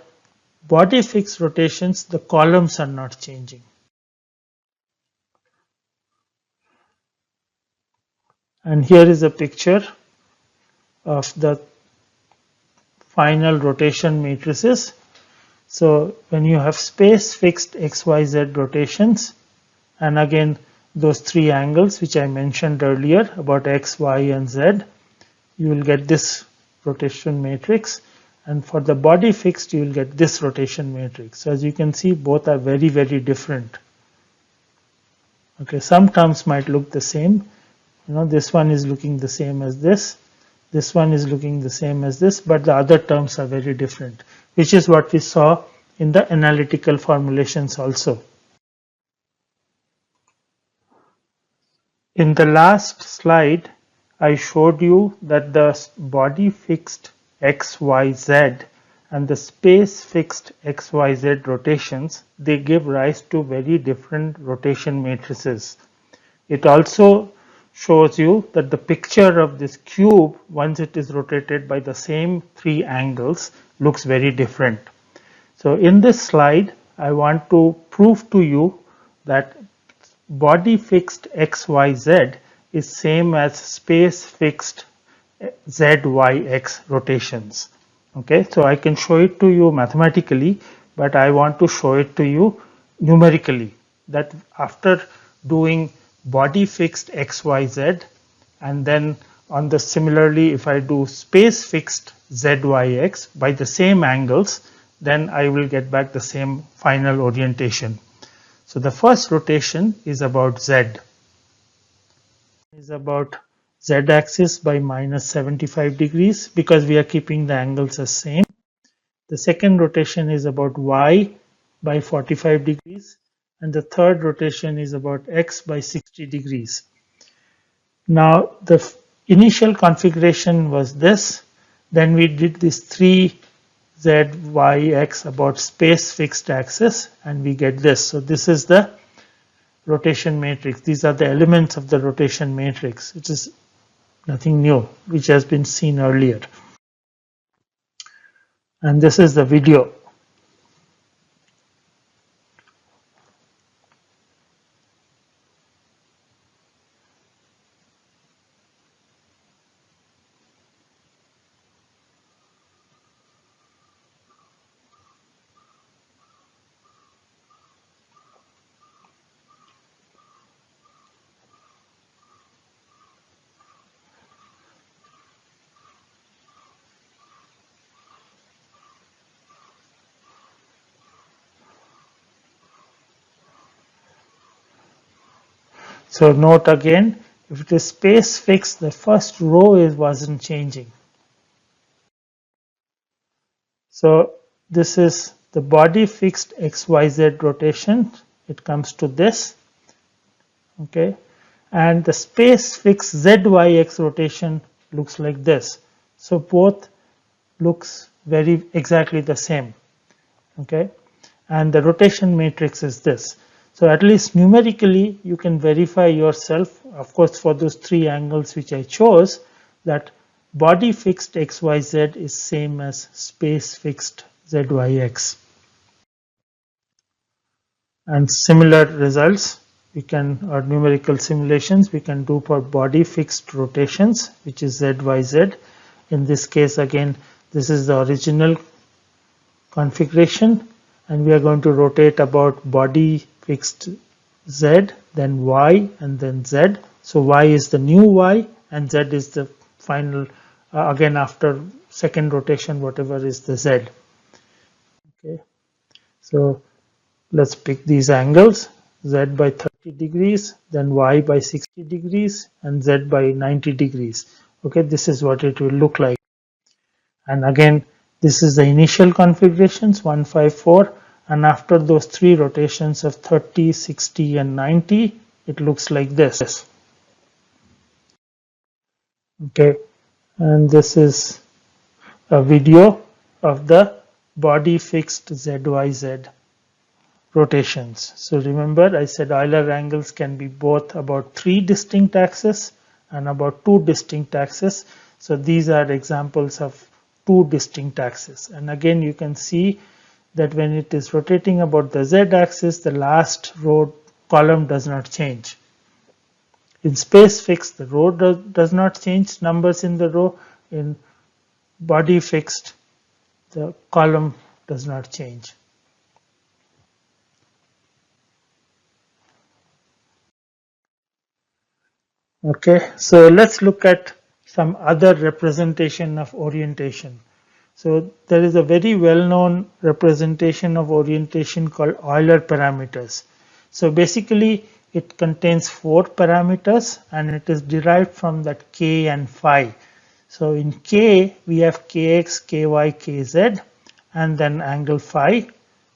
Speaker 1: body fixed rotations, the columns are not changing. And here is a picture of the final rotation matrices. So when you have space fixed XYZ rotations, and again those three angles which I mentioned earlier about X, Y, and Z, you will get this rotation matrix, and for the body fixed you will get this rotation matrix. So as you can see, both are very, very different. Okay, some terms might look the same. You know, this one is looking the same as this. This one is looking the same as this, but the other terms are very different, which is what we saw in the analytical formulations also. In the last slide, I showed you that the body fixed XYZ and the space fixed XYZ rotations, they give rise to very different rotation matrices. It also shows you that the picture of this cube, once it is rotated by the same three angles, looks very different. So in this slide, I want to prove to you that body fixed XYZ is same as space fixed ZYX rotations. Okay, so I can show it to you mathematically, but I want to show it to you numerically, that after doing body fixed XYZ, and then on the similarly if I do space fixed ZYX by the same angles, then I will get back the same final orientation. So the first rotation is about Z. Is about Z axis by minus 75 degrees because we are keeping the angles as same. The second rotation is about Y by 45 degrees, and the third rotation is about X by 60 degrees. Now the initial configuration was this, then we did this 3 Z, Y, X about space fixed axis, and we get this. So this is the rotation matrix. These are the elements of the rotation matrix, which is nothing new, which has been seen earlier. And this is the video. So note again, if it is space fixed, the first row wasn't changing. So this is the body fixed XYZ rotation. It comes to this. Okay. And the space fixed ZYX rotation looks like this. So both looks very exactly the same. Okay. And the rotation matrix is this. So at least numerically you can verify yourself, of course for those three angles which I chose, that body fixed XYZ is same as space fixed ZYX. And similar results we can, or numerical simulations we can do for body fixed rotations, which is ZYZ. In this case again, this is the original configuration, and we are going to rotate about body fixed Z, then Y, and then Z. So Y is the new Y and Z is the final, again after second rotation, whatever is the Z. Okay, so let's pick these angles, Z by 30 degrees, then Y by 60 degrees, and Z by 90 degrees. Okay, this is what it will look like. And again, this is the initial configurations 154, and after those three rotations of 30, 60, and 90, it looks like this. Okay, and this is a video of the body fixed ZYZ rotations. So remember, I said Euler angles can be both about 3 distinct axes and about 2 distinct axes. So these are examples of 2 distinct axes. And again, you can see that when it is rotating about the Z axis, the last row column does not change. In space fixed, the row does not change numbers in the row. In body fixed, the column does not change. Okay, so let's look at some other representation of orientation. So there is a very well-known representation of orientation called Euler parameters. So basically it contains 4 parameters and it is derived from that k and phi. So in k we have kx, ky, kz, and then angle phi.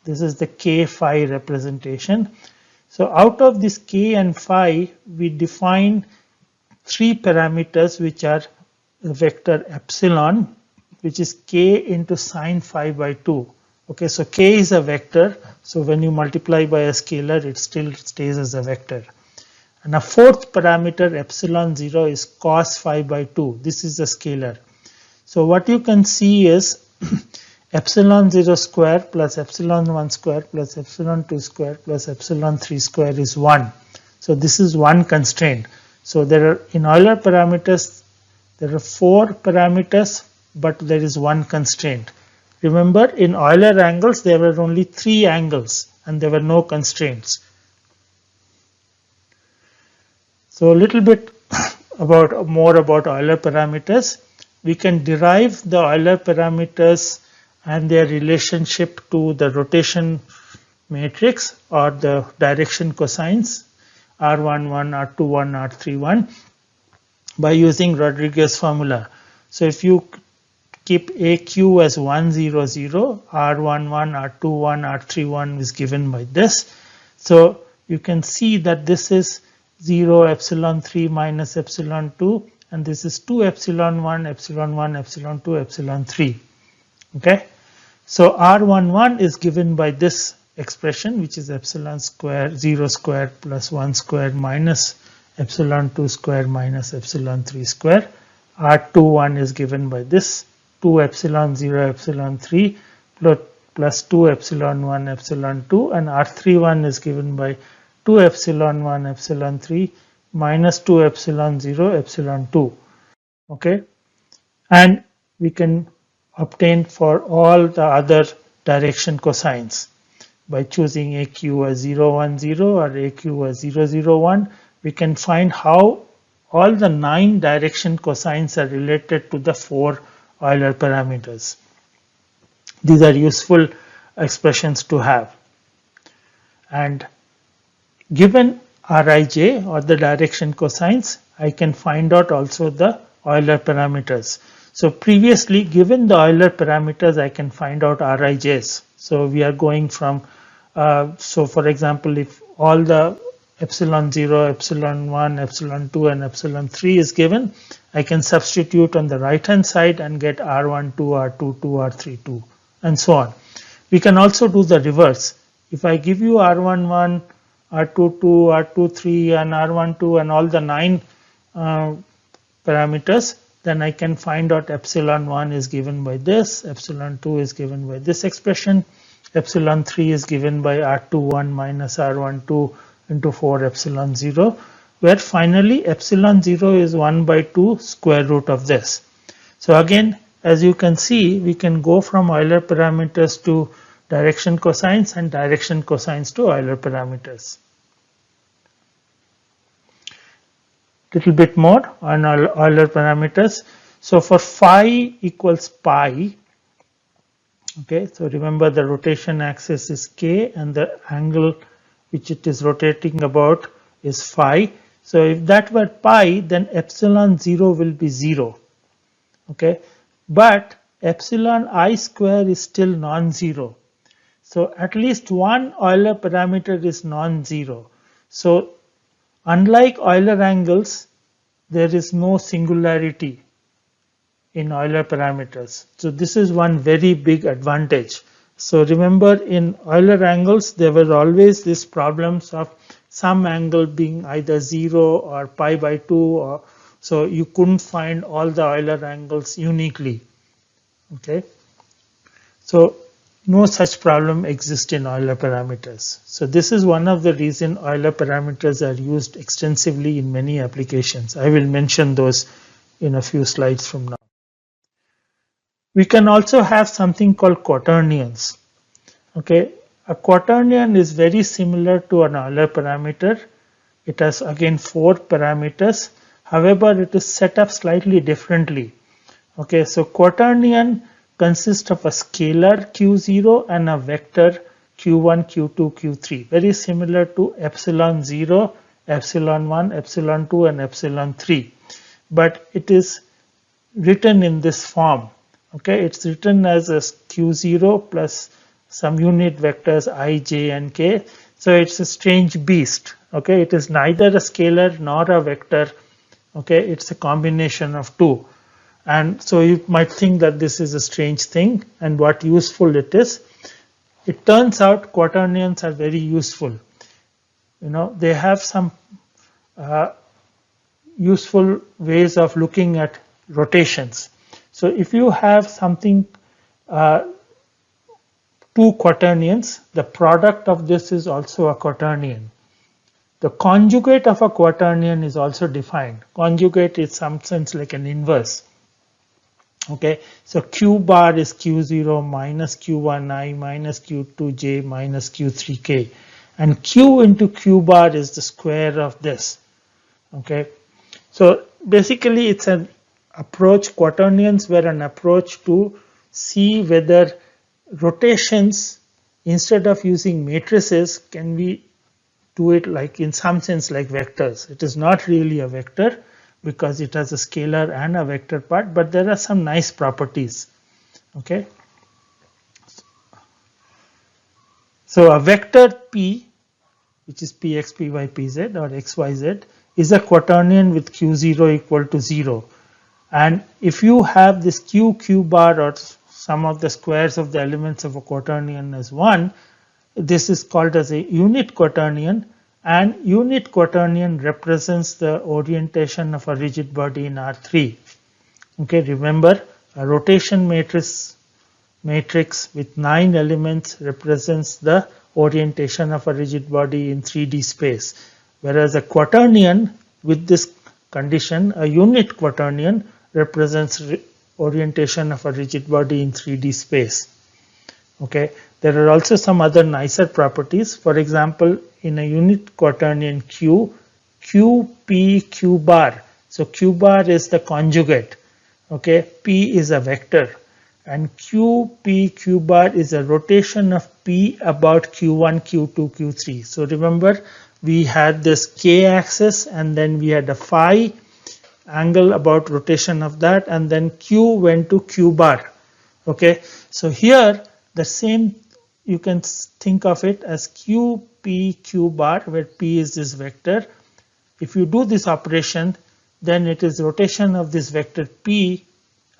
Speaker 1: This is the k phi representation. So out of this k and phi we define 3 parameters which are the vector epsilon, which is k into sine phi by 2. Okay, so k is a vector, so when you multiply by a scalar it still stays as a vector. And a 4th parameter epsilon 0 is cos phi by 2. This is a scalar. So what you can see is epsilon 0 square plus epsilon 1 square plus epsilon 2 square plus epsilon 3 square is 1. So this is one constraint. So there are, in Euler parameters, there are 4 parameters, but there is one constraint. Remember, in Euler angles, there were only 3 angles and there were no constraints. So a little bit more about Euler parameters. We can derive the Euler parameters and their relationship to the rotation matrix or the direction cosines R11, R21, R31 by using Rodriguez formula. So if you keep AQ as 1, 0, 0, R11, R21, R31 is given by this. So you can see that this is 0, epsilon 3 minus epsilon 2, and this is 2 epsilon 1, epsilon 1, epsilon 2, epsilon 3. Okay, so R11 is given by this expression, which is epsilon square 0 square plus 1 square minus epsilon 2 square minus epsilon 3 square. R21 is given by this 2 epsilon 0 epsilon 3 plus 2 epsilon 1 epsilon 2, and R31 is given by 2 epsilon 1 epsilon 3 minus 2 epsilon 0 epsilon 2. Okay, and we can obtain for all the other direction cosines by choosing AQ as 0, 1, 0 or AQ as 0, 0, 1. We can find how all the 9 direction cosines are related to the 4 Euler parameters. These are useful expressions to have. And given Rij or the direction cosines, I can find out also the Euler parameters. So previously, given the Euler parameters, I can find out Rij's. So we are going from, so for example, if all the epsilon 0, epsilon 1, epsilon 2 and epsilon 3 is given, I can substitute on the right hand side and get R12, R22, R32 and so on. We can also do the reverse. If I give you R11, R22, R23 and R12 and all the 9 parameters, then I can find out epsilon 1 is given by this, epsilon 2 is given by this expression, epsilon 3 is given by R21 minus R12 into 4 epsilon 0, where finally epsilon 0 is 1 by 2 square root of this. So again, as you can see, we can go from Euler parameters to direction cosines and direction cosines to Euler parameters. Little bit more on Euler parameters. So for phi equals pi, okay, so remember the rotation axis is k and the angle which it is rotating about is phi. So if that were pi, then epsilon 0 will be 0. Okay, but epsilon I square is still non-zero. So at least one Euler parameter is non-zero. So unlike Euler angles, there is no singularity in Euler parameters. So this is one very big advantage. So remember, in Euler angles, there were always these problems of some angle being either 0 or pi by 2, or so you couldn't find all the Euler angles uniquely. Okay, so no such problem exists in Euler parameters. So this is one of the reasons Euler parameters are used extensively in many applications. I will mention those in a few slides from now. We can also have something called quaternions. Okay, a quaternion is very similar to an Euler parameter. It has again 4 parameters. However, it is set up slightly differently. Okay, so quaternion consists of a scalar q0 and a vector q1, q2, q3. Very similar to epsilon 0, epsilon 1, epsilon 2 and epsilon 3. But it is written in this form. Okay, it's written as a q0 plus some unit vectors I, j and k. So it's a strange beast. Okay, it is neither a scalar nor a vector. Okay, it's a combination of two. And so you might think that this is a strange thing, and what useful it is. It turns out quaternions are very useful. You know, they have some useful ways of looking at rotations. So if you have something, 2 quaternions, the product of this is also a quaternion. The conjugate of a quaternion is also defined. Conjugate is some sense like an inverse. Okay, so q bar is q0 minus q1i minus q2j minus q3k, and q into q bar is the square of this. Okay, so basically it's an approach. Quaternions were an approach to see whether rotations, instead of using matrices, can we do it like in some sense like vectors. It is not really a vector, because it has a scalar and a vector part, but there are some nice properties. Okay, so a vector p, which is px, py, pz or xyz, is a quaternion with q0 equal to 0. And if you have this q bar or some of the squares of the elements of a quaternion as 1, this is called as a unit quaternion. And unit quaternion represents the orientation of a rigid body in R3. Okay, remember, a rotation matrix with 9 elements represents the orientation of a rigid body in 3D space. Whereas a quaternion with this condition, a unit quaternion, represents orientation of a rigid body in 3D space. Okay, there are also some other nicer properties. For example, in a unit quaternion Q, P, Q bar. So Q bar is the conjugate. Okay, P is a vector, and Q, P, Q bar is a rotation of P about Q1, Q2, Q3. So remember, we had this k axis, and then we had a phi angle about rotation of that, and then q went to q bar. Okay, so here the same, you can think of it as q p q bar, where p is this vector. If you do this operation, then it is rotation of this vector p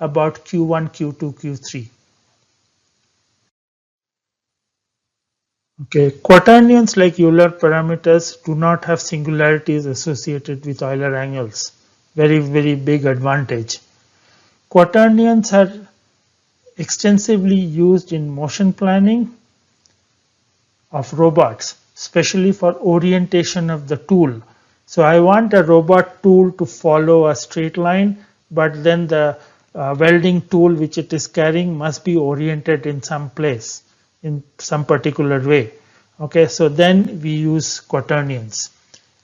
Speaker 1: about q1, q2, q3. Okay, quaternions like Euler parameters do not have singularities associated with Euler angles. Very, very big advantage. Quaternions are extensively used in motion planning of robots, especially for orientation of the tool. So I want a robot tool to follow a straight line, but then the welding tool which it is carrying must be oriented in some place, in some particular way. Okay, so then we use quaternions.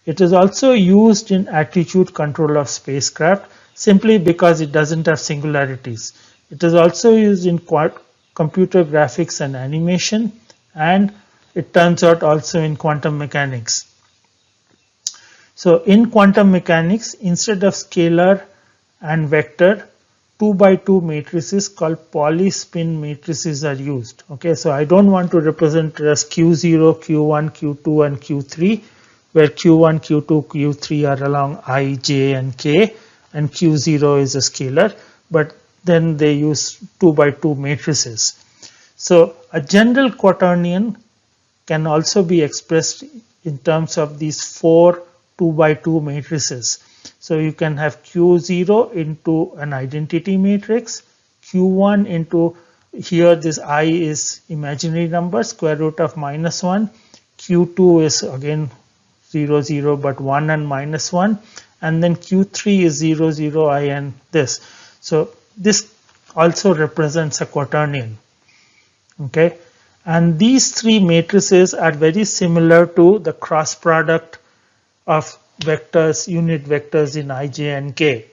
Speaker 1: It is also used in attitude control of spacecraft simply because it doesn't have singularities. It is also used in computer graphics and animation, and it turns out also in quantum mechanics. So in quantum mechanics, instead of scalar and vector, 2x2 matrices called polyspin matrices are used. Okay, so I don't want to represent it as Q0, Q1, Q2, and Q3, where Q1, Q2, Q3 are along I, J, and K, and Q0 is a scalar, but then they use 2x2 matrices. So a general quaternion can also be expressed in terms of these four 2x2 matrices. So you can have Q0 into an identity matrix, Q1 into, here this I is imaginary number, square root of -1, Q2 is again 0, 0, but 1 and -1, and then Q3 is 0, 0, I and this. So this also represents a quaternion. Okay, and these three matrices are very similar to the cross product of vectors, unit vectors in I, J, and K.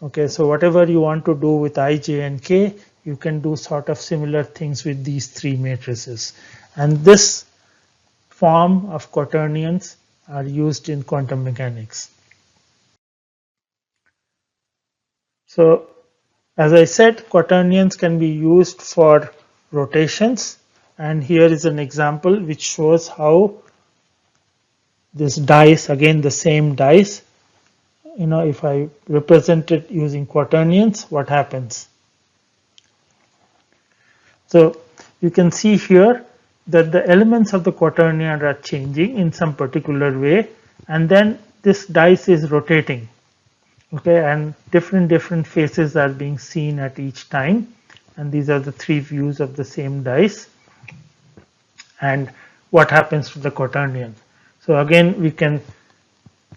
Speaker 1: Okay, so whatever you want to do with I, J, and K, you can do sort of similar things with these three matrices. And this form of quaternions are used in quantum mechanics. So as I said, quaternions can be used for rotations, and here is an example which shows how this dice, again the same dice, if I represent it using quaternions, what happens? So you can see here that the elements of the quaternion are changing in some particular way, and then this dice is rotating. Okay, and different faces are being seen at each time, and these are the three views of the same dice, and what happens to the quaternion. So again, we can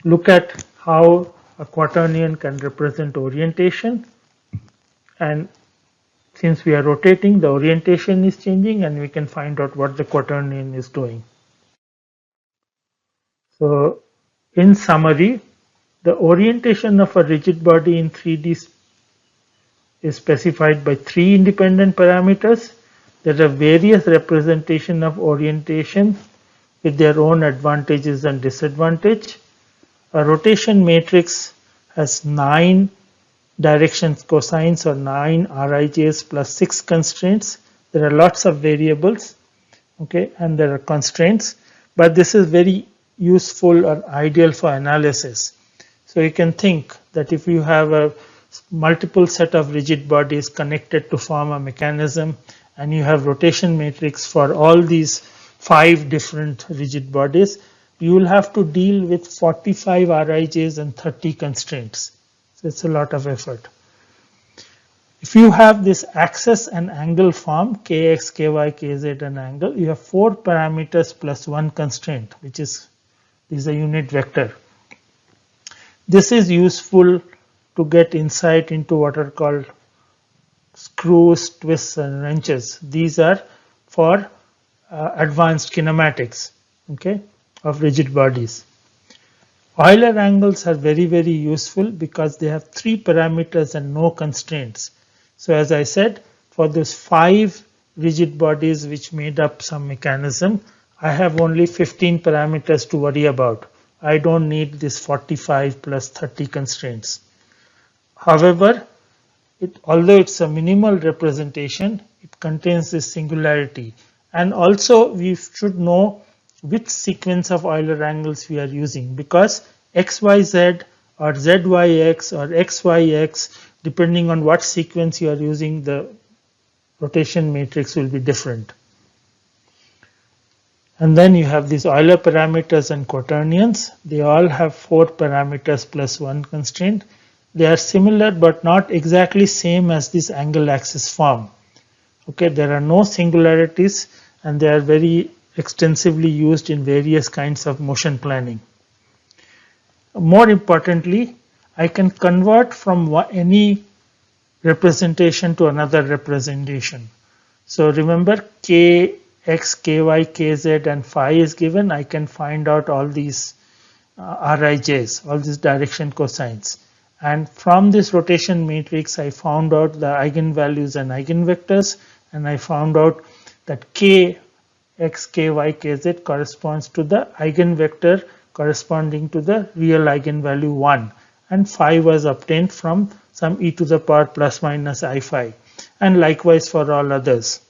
Speaker 1: look at how a quaternion can represent orientation, and since we are rotating, the orientation is changing, and we can find out what the quaternion is doing. So in summary, the orientation of a rigid body in 3D is specified by three independent parameters. There are various representations of orientation with their own advantages and disadvantages. A rotation matrix has 9 directions cosines or 9 Rijs plus 6 constraints. There are lots of variables, okay, and there are constraints, but this is very useful or ideal for analysis. So you can think that if you have a multiple set of rigid bodies connected to form a mechanism, and you have rotation matrix for all these 5 different rigid bodies, you will have to deal with 45 Rijs and 30 constraints. So it's a lot of effort. If you have this axis and angle form, kx, ky, kz, and angle, you have 4 parameters plus 1 constraint, which is a unit vector. This is useful to get insight into what are called screws, twists, and wrenches. These are for advanced kinematics, okay, of rigid bodies. Euler angles are very, very useful because they have 3 parameters and no constraints. So as I said, for those 5 rigid bodies which made up some mechanism, I have only 15 parameters to worry about. I don't need this 45 plus 30 constraints. However, although it's a minimal representation, it contains this singularity. And also we should know which sequence of Euler angles we are using, because XYZ or ZYX or XYX, depending on what sequence you are using, the rotation matrix will be different. And then you have these Euler parameters and quaternions. They all have 4 parameters plus 1 constraint. They are similar but not exactly same as this angle axis form. Okay, there are no singularities and they are very extensively used in various kinds of motion planning. More importantly, I can convert from any representation to another representation. So remember, k, x, ky, kz and phi is given. I can find out all these rij's, all these direction cosines. And from this rotation matrix, I found out the eigenvalues and eigenvectors, and I found out that k, x, ky, kz corresponds to the eigenvector corresponding to the real eigenvalue 1, and phi was obtained from some e to the power plus minus I phi, and likewise for all others.